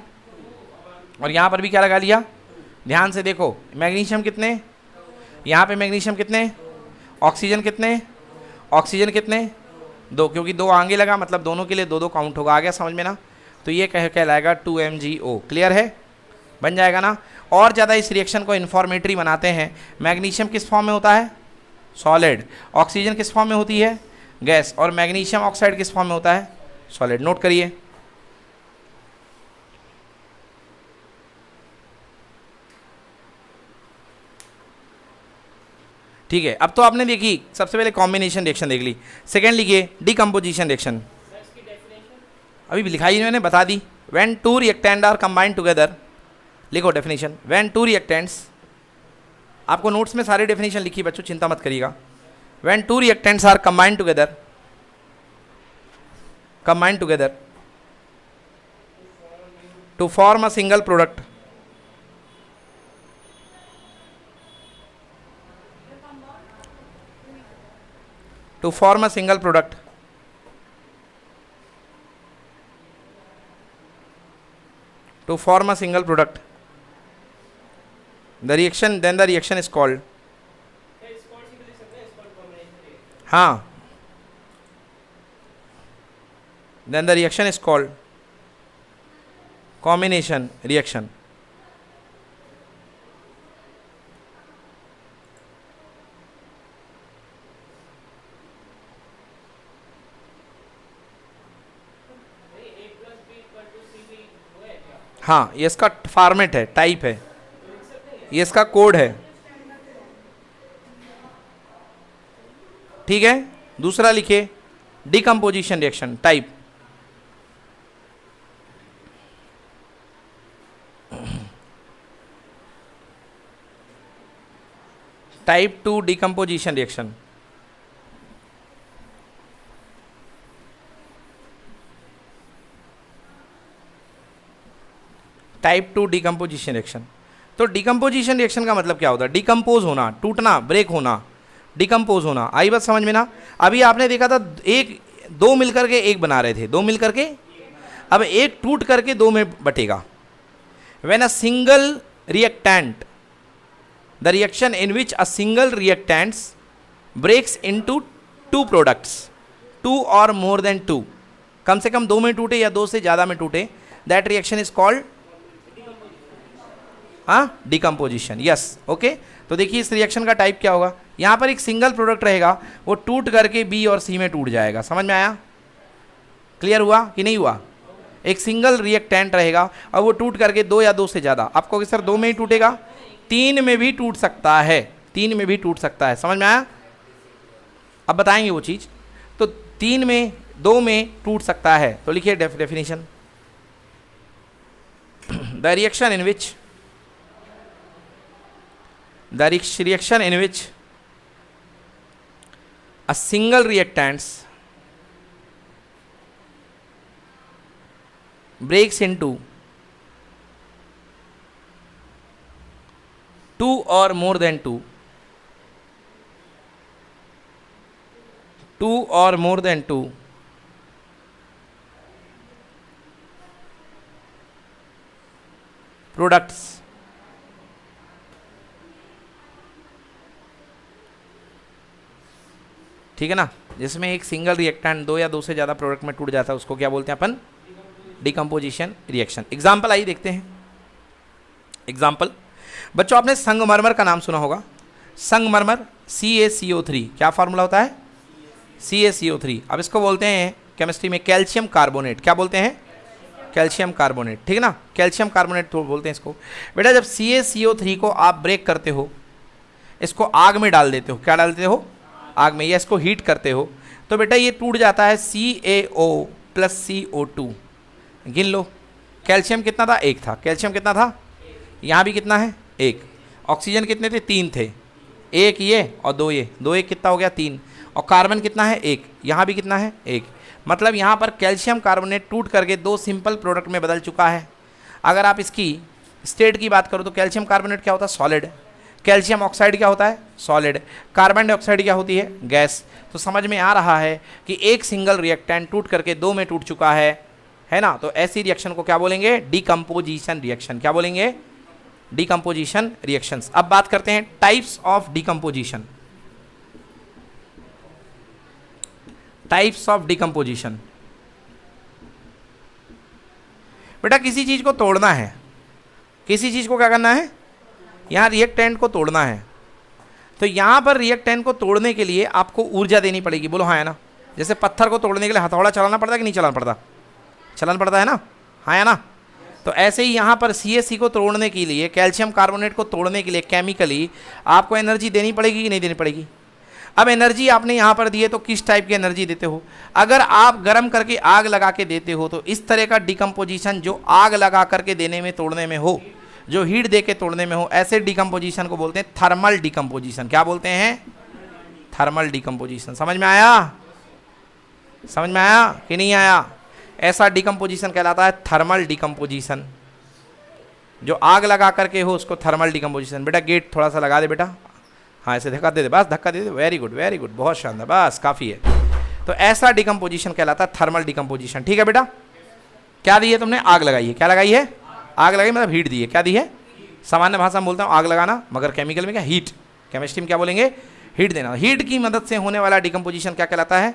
और यहाँ पर भी क्या लगा लिया। ध्यान से देखो, मैग्नीशियम कितने, यहाँ पे मैग्नीशियम कितने, ऑक्सीजन कितने, ऑक्सीजन कितने? 2, क्योंकि 2 आगे लगा मतलब दोनों के लिए 2-2 काउंट होगा। आ गया समझ में ना? तो ये कहलाएगा 2MgO। क्लियर है? बन जाएगा ना? और ज़्यादा इस रिएक्शन को इन्फॉर्मेटरी बनाते हैं। मैग्नीशियम किस फॉर्म में होता है? सॉलिड। ऑक्सीजन किस फॉर्म में होती है? गैस। और मैग्नीशियम ऑक्साइड किस फॉर्म में होता है? सॉलिड। नोट करिए। ठीक है, अब तो आपने देखी सबसे पहले कॉम्बिनेशन रिएक्शन देख ली। सेकेंड लिखिए डिकम्पोजिशन रिएक्शन। अभी भी लिखाई मैंने, बता दी। When two reactant are combined together, लिखो डेफिनेशन। व्हेन टू रिएक्टेंट्स, आपको नोट्स में सारी डेफिनेशन लिखी बच्चों, चिंता मत करिएगा। When two reactants are combined together, combined together to form a single product, to form a single product, to form a single product, the reaction, then the reaction is called, हाँ, then the reaction is called combination reaction. हाँ ये इसका format है, type है, ये इसका code है। ठीक है, दूसरा लिखिए decomposition reaction type. Type 2 decomposition reaction, type 2 decomposition reaction. तो डिकम्पोजिशन रिएक्शन का मतलब क्या होता है? डिकम्पोज होना, टूटना, ब्रेक होना, डिकम्पोज होना। आई बात समझ में ना? अभी आपने देखा था एक दो मिलकर के एक बना रहे थे, दो मिलकर के, अब एक टूट करके दो में बटेगा। When a single reactant, the reaction in which a single reactants breaks into two products, two और मोर देन टू, कम से कम दो में टूटे या दो से ज्यादा में टूटे, that reaction is called decomposition. Yes, okay. तो देखिए इस रिएक्शन का टाइप क्या होगा। यहां पर एक सिंगल प्रोडक्ट रहेगा, वो टूट करके बी और सी में टूट जाएगा। समझ में आया? क्लियर हुआ कि नहीं हुआ? एक सिंगल रिएक्टेंट रहेगा और वो टूट करके दो या दो से ज्यादा, आपको सर दो में ही टूटेगा, तीन में भी टूट सकता है, तीन में भी टूट सकता है। समझ में आया? अब बताएंगे वो चीज। तो तीन में, दो में टूट सकता है, तो लिखिए definition. The reaction in which, the reaction in which a single reactants breaks into two or more than two, two or more than two products, ठीक है ना, जिसमें एक सिंगल रिएक्टेंट दो या दो से ज़्यादा प्रोडक्ट में टूट जाता है, उसको क्या बोलते हैं अपन? Decomposition reaction. एग्जाम्पल आइए देखते हैं। एग्जाम्पल, बच्चों आपने संगमरमर का नाम सुना होगा। संगमरमर CaCO3, क्या फार्मूला होता है? CaCO3। अब इसको बोलते हैं केमिस्ट्री में कैल्शियम कार्बोनेट। क्या बोलते हैं? कैल्शियम कार्बोनेट, ठीक है ना, कैल्शियम कार्बोनेट तो बोलते हैं इसको। बेटा जब CaCO3 को आप ब्रेक करते हो, इसको आग में डाल देते हो, क्या डालते हो? आग में, या इसको हीट करते हो, तो बेटा ये टूट जाता है CaO + CO2। गिन लो, कैल्शियम कितना था? एक था। कैल्शियम कितना था? यहाँ भी कितना है? एक। ऑक्सीजन कितने थे? तीन थे। एक ये और दो ये, दो एक कितना हो गया? तीन। और कार्बन कितना है? एक। यहाँ भी कितना है? एक। मतलब यहाँ पर कैल्शियम कार्बोनेट टूट करके दो सिंपल प्रोडक्ट में बदल चुका है। अगर आप इसकी स्टेट की बात करो तो कैल्शियम कार्बोनेट क्या होता है? सॉलिड। कैल्शियम ऑक्साइड क्या होता है? सॉलिड। कार्बन डाइऑक्साइड क्या होती है? गैस। तो समझ में आ रहा है कि एक सिंगल रिएक्टेंट टूट करके दो में टूट चुका है ना। तो ऐसी रिएक्शन को क्या बोलेंगे? Decomposition reaction. क्या बोलेंगे? Decomposition reactions. अब बात करते हैं types of decomposition. Types of decomposition. बेटा किसी चीज को तोड़ना है, किसी चीज को क्या करना है? यहाँ रिएक्टेंट को तोड़ना है। तो यहाँ पर रिएक्टेंट को तोड़ने के लिए आपको ऊर्जा देनी पड़ेगी। बोलो हाँ है ना? जैसे पत्थर को तोड़ने के लिए हथौड़ा चलाना पड़ता है कि नहीं चलाना पड़ता? चलाना पड़ता है ना, हाँ है ना? तो ऐसे ही यहाँ पर CaC को तोड़ने के लिए, कैल्शियम कार्बोनेट को तोड़ने के लिए केमिकली आपको एनर्जी देनी पड़ेगी कि नहीं देनी पड़ेगी? अब एनर्जी आपने यहाँ पर दी है तो किस टाइप की एनर्जी देते हो? अगर आप गर्म करके आग लगा के देते हो तो इस तरह का डिकम्पोजिशन जो आग लगा करके देने में, तोड़ने में हो, जो हीट दे के तोड़ने में हो, ऐसे डिकम्पोजिशन को बोलते हैं थर्मल डिकम्पोजिशन। क्या बोलते हैं? Thermal decomposition. समझ में आया? समझ में आया कि नहीं आया? ऐसा डिकम्पोजिशन कहलाता है थर्मल डिकम्पोजिशन। जो आग लगा करके हो उसको थर्मल डिकम्पोजिशन। बेटा गेट थोड़ा सा लगा दे बेटा, हाँ ऐसे धक्का दे दे, बस धक्का दे दे। वेरी गुड वेरी गुड, बहुत शानदार, बस काफ़ी है। तो ऐसा डिकम्पोजिशन कहलाता है थर्मल डिकम्पोजिशन। ठीक है बेटा, क्या दी है तुमने? आग लगाई है। क्या लगाई है? आग लगाई मतलब हीट दी है। क्या दी है? सामान्य भाषा में बोलता हूँ आग लगाना, मगर केमिकल में क्या? हीट। केमिस्ट्री में क्या बोलेंगे? हीट देना। हीट की मदद से होने वाला डिकम्पोजिशन क्या कहलाता है?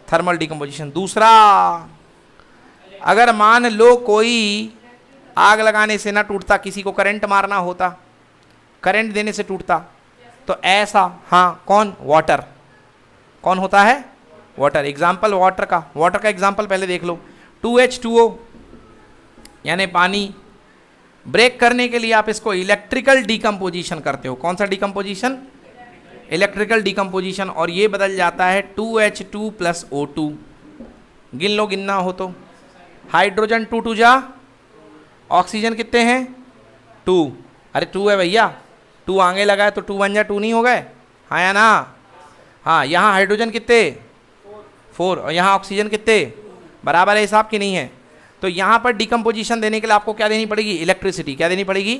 Thermal decomposition. दूसरा, अगर मान लो कोई आग लगाने से ना टूटता, किसी को करंट मारना होता, करंट देने से टूटता, तो ऐसा, हाँ कौन? वाटर। कौन होता है? वाटर। एग्जाम्पल वाटर का, वाटर का एग्जाम्पल पहले देख लो। 2H2O यानी पानी। ब्रेक करने के लिए आप इसको इलेक्ट्रिकल डिकम्पोजिशन करते हो। कौन सा डिकम्पोजिशन? Electrical decomposition. और ये बदल जाता है 2H2 + O2। गिन लो, गिनना हो तो। हाइड्रोजन 2 जा, ऑक्सीजन कितने हैं? 2। अरे 2 है भैया, टू आगे लगाए तो 2 बन जाए, 2 नहीं हो गए, हाँ या ना? हाँ, यहाँ हाइड्रोजन कितने? 4, और यहाँ ऑक्सीजन कितने? बराबर है हिसाब की नहीं है? तो यहाँ पर डिकम्पोजिशन देने के लिए आपको क्या देनी पड़ेगी? इलेक्ट्रिसिटी। क्या देनी पड़ेगी?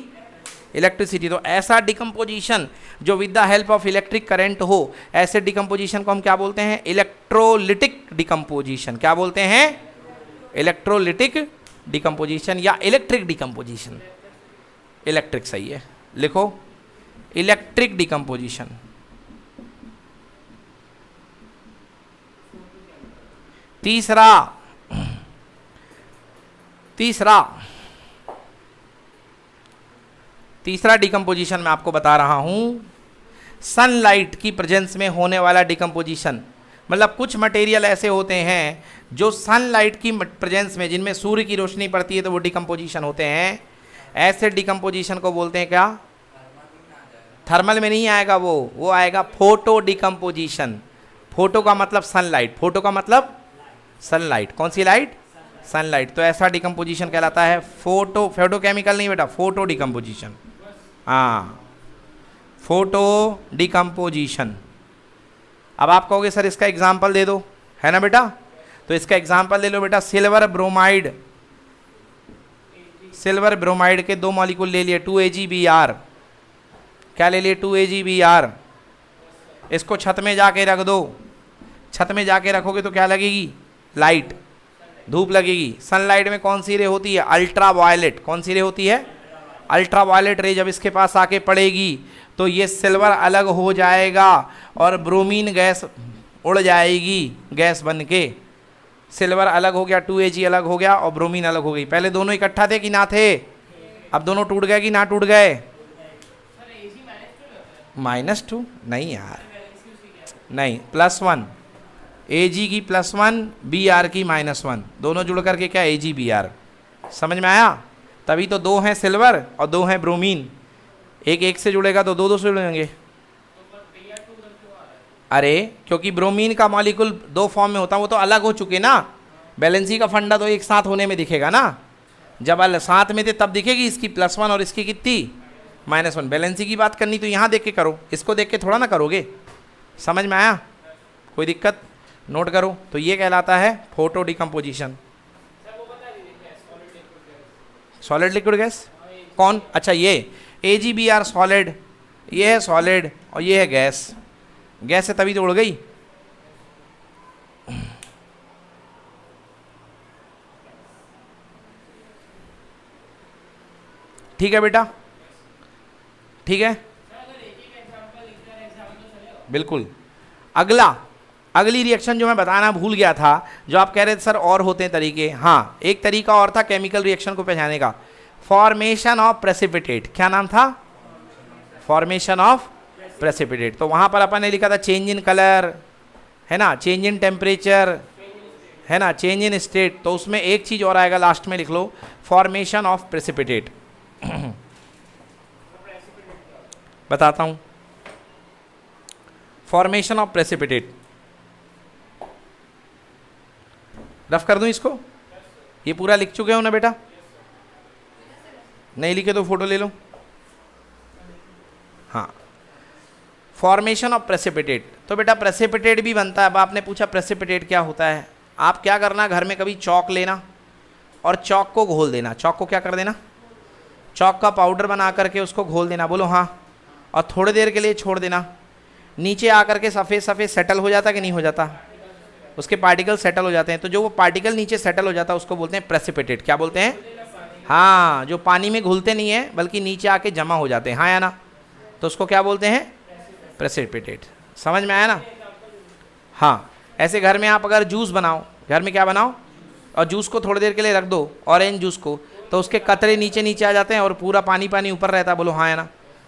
इलेक्ट्रिसिटी। तो ऐसा डिकम्पोजिशन जो with the help of electric current हो, ऐसे डिकम्पोजिशन को हम क्या बोलते हैं? Electrolytic decomposition. क्या बोलते हैं? इलेक्ट्रोलिटिक डिकम्पोजिशन या इलेक्ट्रिक डिकम्पोजिशन। इलेक्ट्रिक सही है, लिखो इलेक्ट्रिक डिकम्पोजिशन। तीसरा डिकम्पोजिशन मैं आपको बता रहा हूं, सनलाइट की प्रेजेंस में होने वाला डिकम्पोजिशन। मतलब कुछ मटेरियल ऐसे होते हैं जो सनलाइट की प्रेजेंस में, जिनमें सूर्य की रोशनी पड़ती है तो वो डिकम्पोजिशन होते हैं। ऐसे डिकम्पोजिशन को बोलते हैं क्या? थर्मल में नहीं आएगा वो आएगा फोटो डिकम्पोजिशन। फोटो का मतलब सनलाइट, फोटो का मतलब सनलाइट। कौन सी लाइट? सनलाइट। तो ऐसा डिकम्पोजिशन कहलाता है फोटोकेमिकल नहीं बेटा, फोटो डिकम्पोजिशन। हाँ, फोटो डिकम्पोजिशन। अब आप कहोगे सर इसका एग्जाम्पल दे दो, है ना बेटा? तो इसका एग्जाम्पल ले लो बेटा, सिल्वर ब्रोमाइड। सिल्वर ब्रोमाइड के 2 मॉलिक्यूल ले लिए, 2AgBr। क्या ले लिए? 2AgBr। इसको छत में जाके रख दो। छत में जाके रखोगे तो क्या लगेगी? लाइट, धूप लगेगी। सनलाइट में कौन सी रे होती है? Ultra violet. कौन सी रे होती है? अल्ट्रा वायलेट रे जब इसके पास आके पड़ेगी तो ये सिल्वर अलग हो जाएगा और ब्रोमीन गैस उड़ जाएगी, गैस बन के। सिल्वर अलग हो गया, 2Ag अलग हो गया और ब्रोमीन अलग हो गई। पहले दोनों इकट्ठा थे कि ना थे? अब दोनों टूट गए कि ना टूट गए? -2 नहीं यार, नहीं, +1। Ag की +1, Br की -1, दोनों जुड़ करके क्या? AgBr। समझ में आया? तभी तो 2 हैं सिल्वर और 2 हैं ब्रोमीन। एक से जुड़ेगा तो 2 से जुड़ेंगे। अरे क्योंकि ब्रोमीन का मॉलिक्यूल 2 फॉर्म में होता है, वो तो अलग हो चुके ना। बैलेंसी का फंडा तो एक साथ होने में दिखेगा ना। जब साथ में थे तब दिखेगी इसकी +1 और इसकी कितनी? -1। बैलेंसी की बात करनी तो यहाँ देख के करो, इसको देख के थोड़ा ना करोगे। समझ में आया? कोई दिक्कत? नोट करो। तो ये कहलाता है photo decomposition. Solid liquid gas कौन? अच्छा, ये AgBr सॉलिड, ये है सॉलिड और ये है गैस। गैस है तभी तो उड़ गई। ठीक है बेटा, ठीक है, बिल्कुल। अगली रिएक्शन जो मैं बताना भूल गया था, जो आप कह रहे थे सर और होते हैं तरीके। हाँ, एक तरीका और था केमिकल रिएक्शन को पहचानने का, फॉर्मेशन ऑफ प्रेसिपिटेट। क्या नाम था? Formation of precipitate. तो वहाँ पर अपन ने लिखा था चेंज इन कलर, है ना, चेंज इन टेम्परेचर, है ना, चेंज इन स्टेट। तो उसमें एक चीज़ और आएगा लास्ट में, लिख लो फॉर्मेशन ऑफ प्रेसिपिटेट। बताता हूँ, फॉर्मेशन ऑफ प्रेसिपिटेट। रफ कर दूं इसको? ये पूरा लिख चुके हो ना बेटा? नहीं लिखे तो फोटो ले लो। हाँ, फॉर्मेशन ऑफ प्रेसिपिटेट। तो बेटा प्रेसिपिटेट भी बनता है। अब आपने पूछा प्रेसिपिटेट क्या होता है। आप क्या करना, घर में कभी चौक लेना और चौक को घोल देना। चौक को क्या कर देना? चौक का पाउडर बना करके उसको घोल देना। बोलो हाँ। और थोड़ी देर के लिए छोड़ देना। नीचे आकर के सफ़ेद सफ़ेद सेटल हो जाता कि नहीं हो जाता? उसके पार्टिकल सेटल हो जाते हैं। तो जो वो पार्टिकल नीचे सेटल हो जाता है उसको बोलते हैं प्रेसिपिटेट। क्या बोलते हैं? हाँ, जो पानी में घुलते नहीं है बल्कि नीचे आके जमा हो जाते हैं, हाँ या ना, तो उसको क्या बोलते हैं? प्रेसिपिटेट। समझ में आया ना? हाँ, ऐसे घर में आप अगर जूस बनाओ, घर में क्या बनाओ और जूस को थोड़ी देर के लिए रख दो, ऑरेंज जूस को, तो उसके कतरे नीचे नीचे आ जाते हैं और पूरा पानी पानी ऊपर रहता है। बोलो हाँ या ना?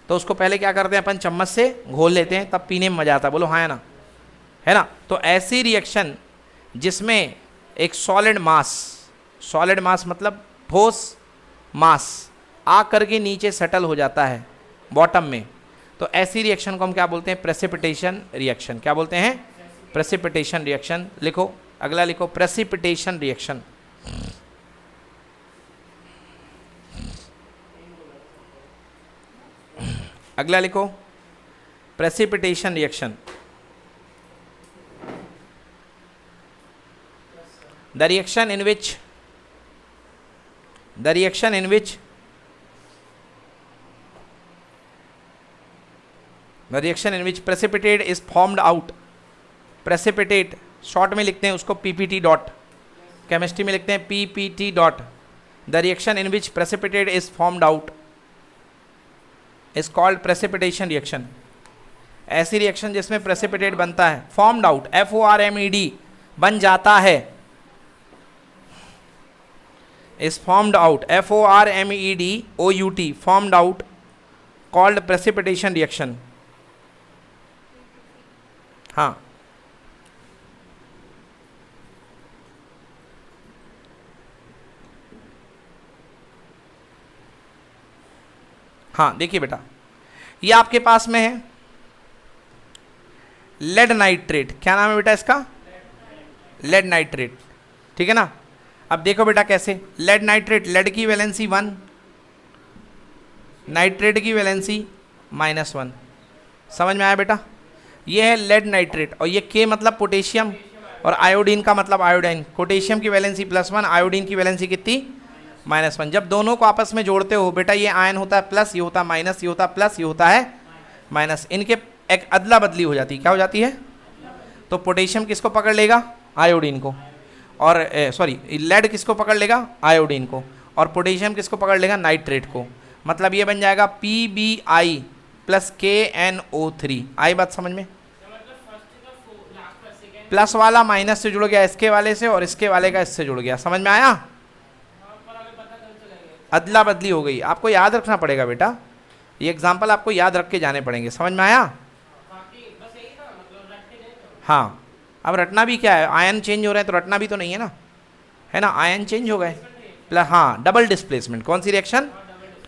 तो उसको पहले क्या करते हैं अपन, चम्मच से घोल लेते हैं, तब पीने में मज़ा आता है। बोलो हाँ या ना? है ना? तो ऐसी रिएक्शन जिसमें एक सॉलिड मास मतलब ठोस मास आ करके नीचे सेटल हो जाता है बॉटम में, तो ऐसी रिएक्शन को हम क्या बोलते हैं? Precipitation reaction. क्या बोलते हैं? Precipitation reaction. लिखो, अगला लिखो, प्रेसिपिटेशन रिएक्शन। अगला लिखो precipitation reaction. The reaction in which precipitate is formed out। precipitate short में लिखते हैं उसको पीपीटी डॉट, केमिस्ट्री में लिखते हैं PPT dot. The reaction in which precipitate is formed out is called precipitation reaction. ऐसी रिएक्शन जिसमें प्रेसिपिटेट बनता है, फॉर्म्ड आउट, FORMED, बन जाता है, is formed out, FORMED OUT, formed out, called precipitation reaction। हाँ, हाँ देखिए बेटा, ये आपके पास में है लेड नाइट्रेट। क्या नाम है बेटा इसका? लेड नाइट्रेट, ठीक है ना। अब देखो बेटा कैसे, लेड नाइट्रेट, लेड की वैलेंसी 1, नाइट्रेट की वैलेंसी -1। समझ में आया बेटा? ये है लेड नाइट्रेट, और ये के मतलब पोटेशियम, और आयोडीन का मतलब आयोडाइन। पोटेशियम की वैलेंसी +1, आयोडीन की वैलेंसी कितनी? -1। जब दोनों को आपस में जोड़ते हो बेटा, ये आयन होता है प्लस, ये होता है माइनस, ये होता है प्लस, ये होता है माइनस। इनके एक अदला बदली हो जाती है। क्या हो जाती है? तो पोटेशियम किसको पकड़ लेगा? आयोडीन को। और सॉरी, लेड किसको पकड़ लेगा? आयोडीन को। और पोटेशियम किसको पकड़ लेगा? नाइट्रेट को। मतलब ये बन जाएगा PBI + KNO3। आई बात समझ में? प्लस वाला माइनस से जुड़ गया इसके वाले से, और इसके वाले का इससे जुड़ गया। समझ में आया? अदला बदली हो गई। आपको याद रखना पड़ेगा बेटा, ये एग्जाम्पल आपको याद रख के जाने पड़ेंगे। समझ में आया? हाँ, अब रटना भी क्या है, आयन चेंज हो रहे हैं तो रटना भी तो नहीं है ना, है ना। आयन चेंज हो गए प्लस, हाँ, डबल डिस्प्लेसमेंट। कौन सी रिएक्शन?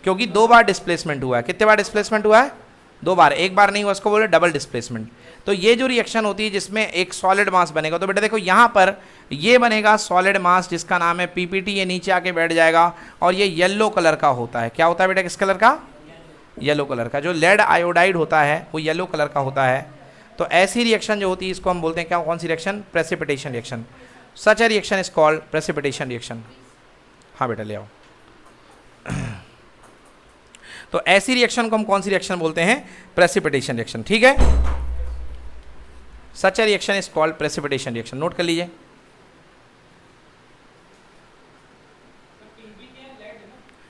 क्योंकि 2 बार डिस्प्लेसमेंट हुआ है। कितने बार डिस्प्लेसमेंट हुआ है? 2 बार। एक बार नहीं हुआ, उसको बोले डबल डिस्प्लेसमेंट। तो ये जो रिएक्शन होती है जिसमें एक सॉलिड मास बनेगा, तो बेटा देखो यहाँ पर ये बनेगा सॉलिड मास जिसका नाम है PPT। ये नीचे आके बैठ जाएगा, और ये येलो कलर का होता है। क्या होता है बेटा? किस कलर का? येलो कलर का। जो लेड आयोडाइड होता है वो येलो कलर का होता है। तो ऐसी रिएक्शन जो होती है इसको हम बोलते हैं क्या? कौन सी रिएक्शन? Precipitation reaction. Such a reaction is called precipitation reaction. हाँ बेटा ले आओ। तो ऐसी रिएक्शन को हम कौन सी रिएक्शन बोलते हैं? प्रेसिपिटेशन रिएक्शन, ठीक है। Such a reaction is called precipitation reaction. Note कर लीजिए।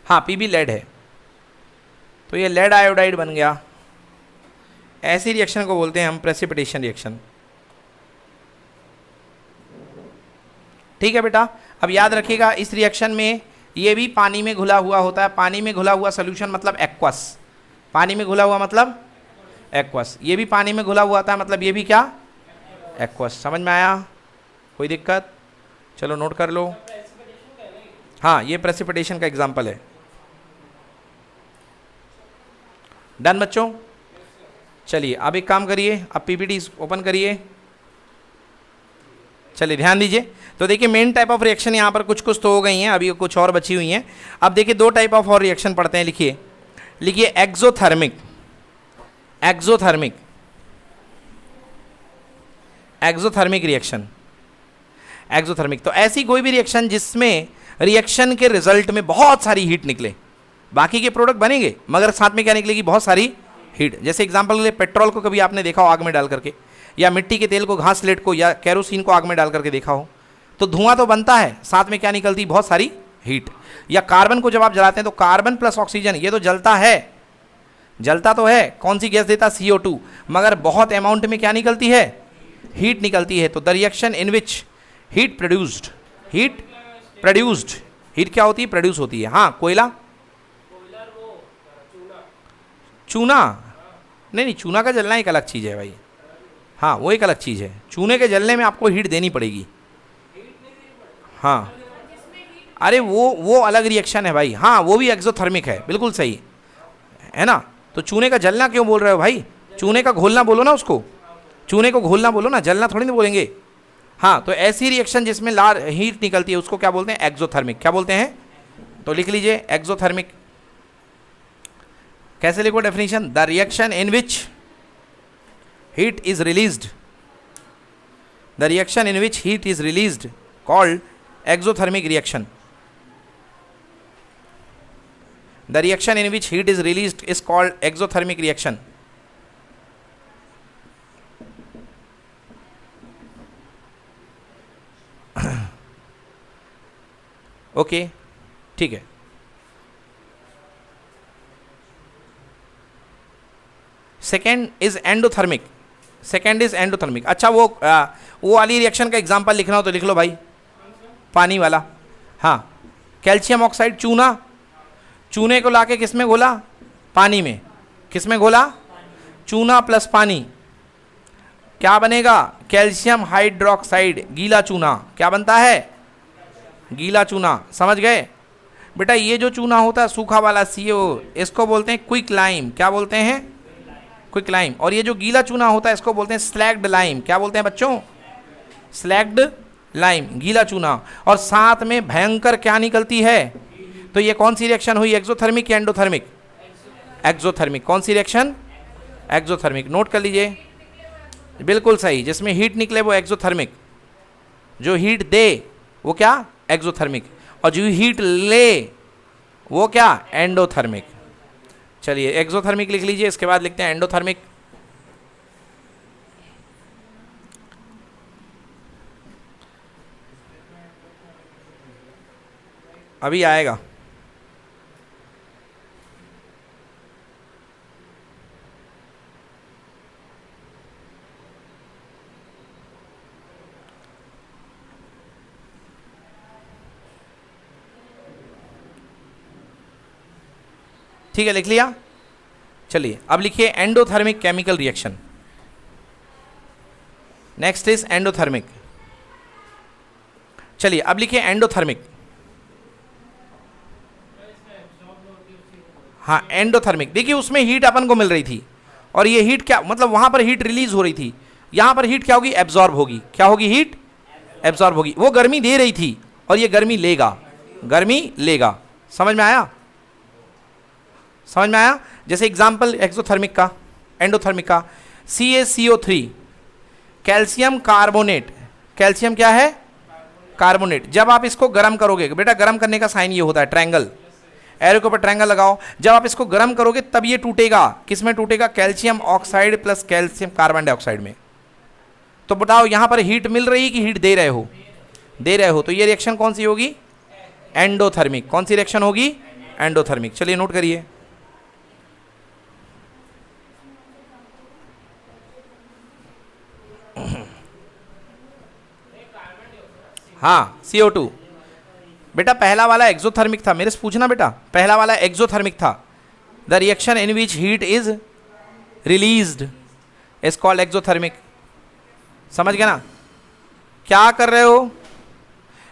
हाँ, PB लेड है, तो ये लेड आयोडाइड बन गया। ऐसी रिएक्शन को बोलते हैं हम प्रेसिपिटेशन रिएक्शन, ठीक है बेटा। अब याद रखिएगा, इस रिएक्शन में ये भी पानी में घुला हुआ होता है। पानी में घुला हुआ सोल्यूशन मतलब एक्वस। पानी में घुला हुआ मतलब एक्वस। ये भी पानी में घुला हुआ था, मतलब ये भी क्या? एक्वस। समझ में आया? कोई दिक्कत? चलो नोट कर लो। हाँ, ये प्रेसिपिटेशन का एग्जाम्पल है। डन बच्चों? चलिए अब एक काम करिए, अब PPT ओपन करिए। चलिए ध्यान दीजिए। तो देखिए मेन टाइप ऑफ रिएक्शन यहाँ पर कुछ कुछ तो हो गई हैं, अभी कुछ और बची हुई हैं। अब देखिए 2 टाइप ऑफ और रिएक्शन पढ़ते हैं। लिखिए लिखिए exothermic, exothermic, exothermic reaction. Exothermic तो ऐसी कोई भी रिएक्शन जिसमें रिएक्शन के रिजल्ट में बहुत सारी हीट निकले। बाकी के प्रोडक्ट बनेंगे मगर साथ में क्या निकलेगी? बहुत सारी हीट। जैसे एग्जांपल के लिए पेट्रोल को कभी आपने देखा हो आग में डाल करके, या मिट्टी के तेल को, घास लेट को, या केरोसिन को आग में डाल करके देखा हो, तो धुआं तो बनता है, साथ में क्या निकलती? बहुत सारी हीट। या कार्बन को जब आप जलाते हैं तो कार्बन प्लस ऑक्सीजन, ये तो जलता है, जलता तो है। कौन सी गैस देता? CO2। मगर बहुत अमाउंट में क्या निकलती है? हीट निकलती है। तो the reaction in which heat produced, heat produced, heat क्या होती है? प्रोड्यूस होती है। हाँ, कोयला, चूना, नहीं नहीं, चूना का जलना एक अलग चीज़ है भाई। हाँ, वो एक अलग चीज़ है। चूने के जलने में आपको हीट देनी पड़ेगी। हाँ, अरे वो अलग रिएक्शन है भाई। हाँ, वो भी एक्सोथर्मिक है, बिल्कुल सही है ना। तो चूने का जलना क्यों बोल रहे हो भाई? चूने का घोलना बोलो ना उसको, चूने को घोलना बोलो ना, जलना थोड़ी ना बोलेंगे। हाँ, तो ऐसी रिएक्शन जिसमें हीट निकलती है उसको क्या बोलते हैं? एक्सोथर्मिक। क्या बोलते हैं? तो लिख लीजिए एक्सोथर्मिक। कैसे लिखो definition? The reaction in which heat is released, the reaction in which heat is released called exothermic reaction. The reaction in which heat is released is called exothermic reaction. Okay ठीक है. Second is endothermic. Second is endothermic. अच्छा वो वाली reaction का example लिखना हो तो लिख लो भाई, पानी वाला. हाँ, कैल्शियम ऑक्साइड चूना, चूने को लाके किस में घोला? पानी में. किस में घोला? चूना प्लस पानी. क्या बनेगा? कैल्शियम हाइड्रोक्साइड, गीला चूना. क्या बनता है? गीला चूना. समझ गए बेटा? ये जो चूना होता है सूखा वाला CO, इसको बोलते हैं क्विक लाइम. क्या बोलते हैं? Quick lime. और ये जो गीला चूना होता है इसको बोलते हैं स्लैग्ड लाइम. क्या बोलते हैं बच्चों? स्लैग्ड लाइम, गीला चूना. और साथ में भयंकर क्या निकलती है? तो ये कौन सी रिएक्शन हुई? एक्सोथर्मिक या एंडोथर्मिक? एक्सोथर्मिक. कौन सी रिएक्शन? एक्सोथर्मिक. नोट कर लीजिए, बिल्कुल सही. जिसमें हीट निकले वो एक्सोथर्मिक, जो हीट दे वो क्या? एक्सोथर्मिक. और जो हीट ले वो क्या? एंडोथर्मिक. चलिए एक्सोथर्मिक लिख लीजिए, इसके बाद लिखते हैं एंडोथर्मिक. अभी आएगा. ठीक है, लिख लिया. चलिए अब लिखिए endothermic chemical reaction. Next is endothermic. चलिए अब लिखिए एंडोथर्मिक. हाँ एंडोथर्मिक. देखिए उसमें हीट अपन को मिल रही थी और ये हीट क्या मतलब वहां पर हीट रिलीज हो रही थी. यहां पर हीट क्या होगी? एब्जॉर्ब होगी. क्या होगी? हीट एब्जॉर्ब होगी. वो गर्मी दे रही थी और ये गर्मी लेगा. गर्मी लेगा. समझ में आया? समझ में आया? जैसे एग्जांपल एक्सोथर्मिक का, एंडोथर्मिक का, CaCO3 कैल्शियम कार्बोनेट. कैल्शियम क्या है? कार्बोनेट. जब आप इसको गर्म करोगे, बेटा गर्म करने का साइन ये होता है ट्रायंगल. एरो के ऊपर ट्रायंगल लगाओ. जब आप इसको गर्म करोगे तब ये टूटेगा. किस में टूटेगा? Calcium oxide plus calcium carbon dioxide में. तो बताओ यहां पर हीट मिल रही है कि हीट दे रहे हो? दे रहे हो. तो ये रिएक्शन कौन सी होगी? एंडोथर्मिक. कौन सी रिएक्शन होगी? एंडोथर्मिक. चलिए नोट करिए. हाँ CO2. बेटा पहला वाला एक्सोथर्मिक था. मेरे से पूछना बेटा, पहला वाला एक्सोथर्मिक था. The reaction in which heat is released is called exothermic. समझ गए ना? क्या कर रहे हो?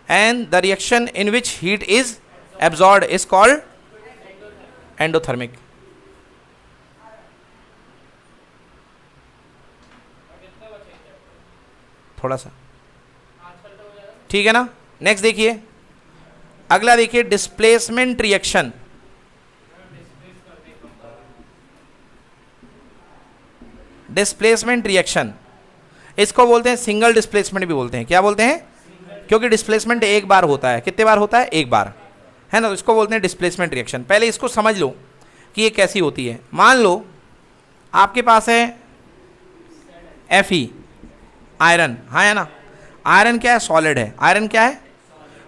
And the reaction in which heat is absorbed is called endothermic. थोड़ा सा ठीक है ना? नेक्स्ट देखिए, अगला देखिए डिस्प्लेसमेंट रिएक्शन. डिस्प्लेसमेंट रिएक्शन इसको बोलते हैं सिंगल डिस्प्लेसमेंट भी बोलते हैं. क्या बोलते हैं? क्योंकि डिस्प्लेसमेंट एक बार होता है. कितने बार होता है? एक बार, है ना? तो इसको बोलते हैं डिस्प्लेसमेंट रिएक्शन. पहले इसको समझ लो कि ये कैसी होती है. मान लो आपके पास है Fe आयरन. हाँ है ना? आयरन क्या है? सॉलिड है. आयरन क्या है?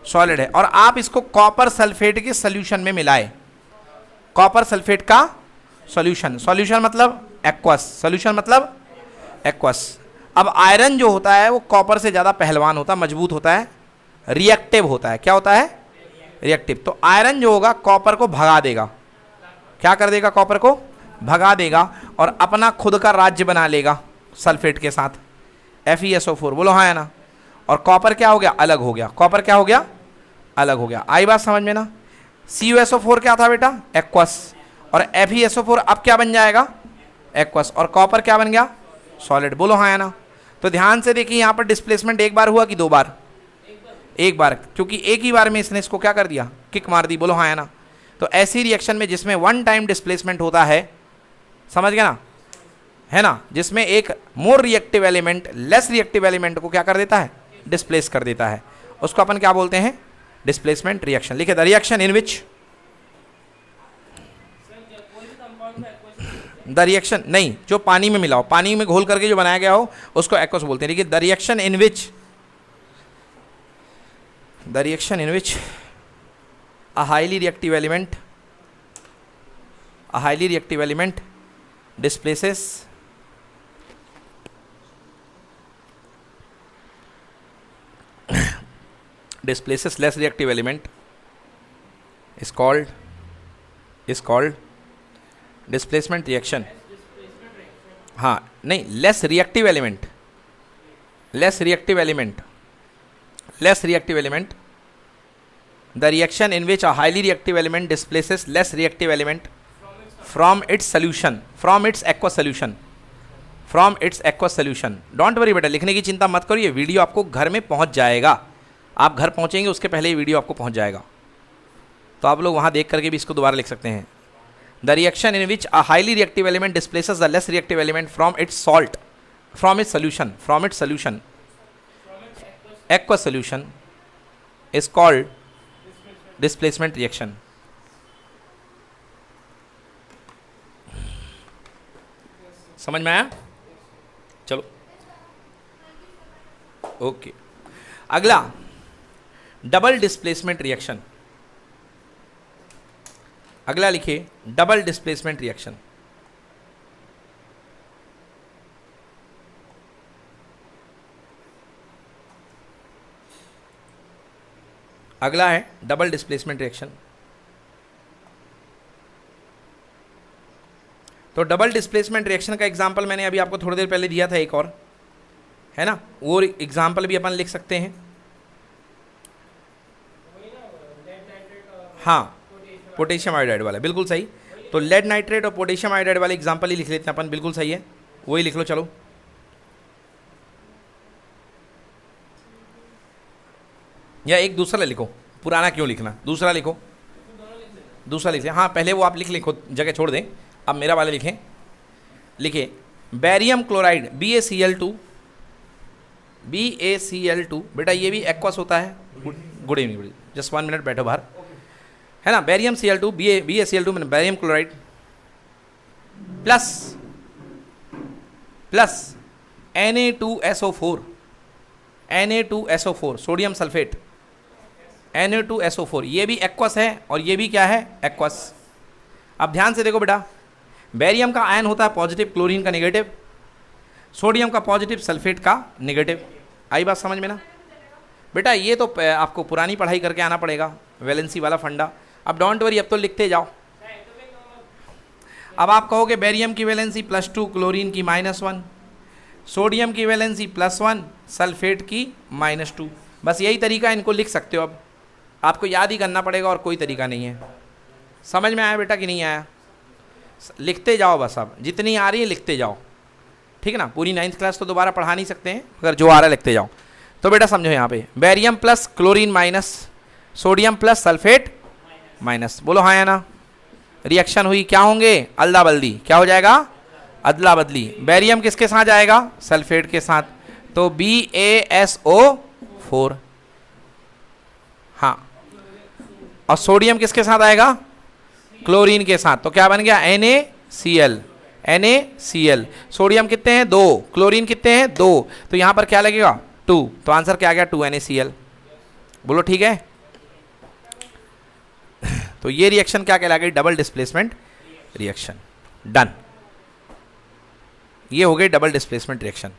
सॉलिड है. और आप इसको कॉपर सल्फेट के सॉल्यूशन में मिलाए. कॉपर सल्फेट का सॉल्यूशन. सॉल्यूशन मतलब एक्वस. सॉल्यूशन मतलब एक्वस. अब आयरन जो होता है वो कॉपर से ज़्यादा पहलवान होता है, मजबूत होता है, रिएक्टिव होता है. क्या होता है? रिएक्टिव. तो आयरन जो होगा कॉपर को भगा देगा. क्या कर देगा? कॉपर को भगा देगा और अपना खुद का राज्य बना लेगा सल्फेट के साथ. FeSO4. बोलो हाँ है ना? और कॉपर क्या हो गया? अलग हो गया. कॉपर क्या हो गया? अलग हो गया. आई बात समझ में ना? CuSO4 क्या था बेटा? एक्वस. और FeSO4 अब क्या बन जाएगा? एक्वस. और कॉपर क्या बन गया? सॉलिड. बोलो हाँ है ना? तो ध्यान से देखिए यहाँ पर डिस्प्लेसमेंट एक बार हुआ कि दो बार? एक बार. क्योंकि एक ही बार में इसने इसको क्या कर दिया? किक मार दी. बोलो हाँ है ना? तो ऐसी रिएक्शन में जिसमें वन टाइम डिस्प्लेसमेंट होता है, समझ गया ना, है ना, जिसमें एक more reactive element less reactive element को क्या कर देता है, डिस्प्लेस कर देता है, उसको अपन क्या बोलते हैं, डिस्प्लेसमेंट रिएक्शन। लिखे the reaction in which the reaction नहीं, जो पानी में मिला हो, पानी में घोल करके जो बनाया गया हो उसको एक्वस बोलते हैं। देखिए the reaction in which a highly reactive element displaces less reactive element is called displacement reaction। हाँ नहीं, less reactive element the reaction in which a highly reactive element displaces less reactive element from its aqueous solution। Don't worry बेटा, लिखने की चिंता मत करो, ये video आपको घर में पहुंच जाएगा, आप घर पहुंचेंगे उसके पहले ये वीडियो आपको पहुंच जाएगा, तो आप लोग वहां देख करके भी इसको दोबारा लिख सकते हैं। The reaction in which a highly reactive element displaces the less reactive element from its solution aqueous solution is called displacement reaction। समझ में आया? चलो ओके, अगला डबल डिस्प्लेसमेंट रिएक्शन। अगला लिखिए डबल डिस्प्लेसमेंट रिएक्शन। अगला है डबल डिस्प्लेसमेंट रिएक्शन। तो डबल डिस्प्लेसमेंट रिएक्शन का एग्जांपल मैंने अभी आपको थोड़ी देर पहले दिया था, एक और है ना, वो एग्जांपल भी अपन लिख सकते हैं। हाँ, पोटेशियम आयोडाइड वाला, बिल्कुल सही। तो लेड नाइट्रेट और पोटेशियम आयोडाइड वाले एग्जांपल ही लिख लेते हैं अपन, बिल्कुल सही है, वही लिख लो। चलो या एक दूसरा लिखो, पुराना क्यों लिखना, दूसरा लिखो, दूसरा लिख लें। हाँ पहले वो आप लिख लिखो, जगह छोड़ दें, अब मेरा वाला लिखें। लिखिए बैरियम क्लोराइड BaCl2 बेटा ये भी एक्वस होता है। गुड इवनिंग, जस्ट 1 मिनट बैठो बाहर, है ना। बैरियम Cl2 BaCl2 मैंने barium chloride plus Na2SO4 sodium sulphate Na2SO4, ये भी एक्वस है और ये भी क्या है, एक्वस। अब ध्यान से देखो बेटा, बैरियम का आयन होता है पॉजिटिव, क्लोरीन का नेगेटिव, सोडियम का पॉजिटिव, सल्फेट का नेगेटिव। आई बात समझ में ना बेटा? ये तो आपको पुरानी पढ़ाई करके आना पड़ेगा, वैलेंसी वाला फंडा। अब डोंट वरी, अब तो लिखते जाओ। अब आप कहोगे बैरियम की वैलेंसी +2, क्लोरीन की -1, सोडियम की वैलेंसी +1, सल्फेट की -2। बस यही तरीका, इनको लिख सकते हो। अब आपको याद ही करना पड़ेगा और कोई तरीका नहीं है। समझ में आया बेटा कि नहीं आया? लिखते जाओ बस, अब जितनी आ रही है लिखते जाओ, ठीक है ना। पूरी 9th क्लास तो दोबारा पढ़ा नहीं सकते हैं, अगर जो आ रहा है लिखते जाओ। तो बेटा समझो यहाँ पे barium plus chlorine minus, sodium plus sulphate minus, बोलो हाँ या ना। रिएक्शन हुई, क्या होंगे, अदला बदली, क्या हो जाएगा, अदला बदली। बैरियम किसके साथ जाएगा, सल्फेट के साथ, तो BaSO4, हाँ। और सोडियम किसके साथ आएगा, क्लोरीन के साथ, तो क्या बन गया, NaCl। सोडियम कितने हैं, 2, क्लोरीन कितने हैं, 2, तो यहां पर क्या लगेगा, 2, तो आंसर क्या आ गया, 2NaCl। बोलो ठीक है। तो ये रिएक्शन क्या कहला गई, डबल डिस्प्लेसमेंट रिएक्शन। डन, ये हो गई डबल डिस्प्लेसमेंट रिएक्शन।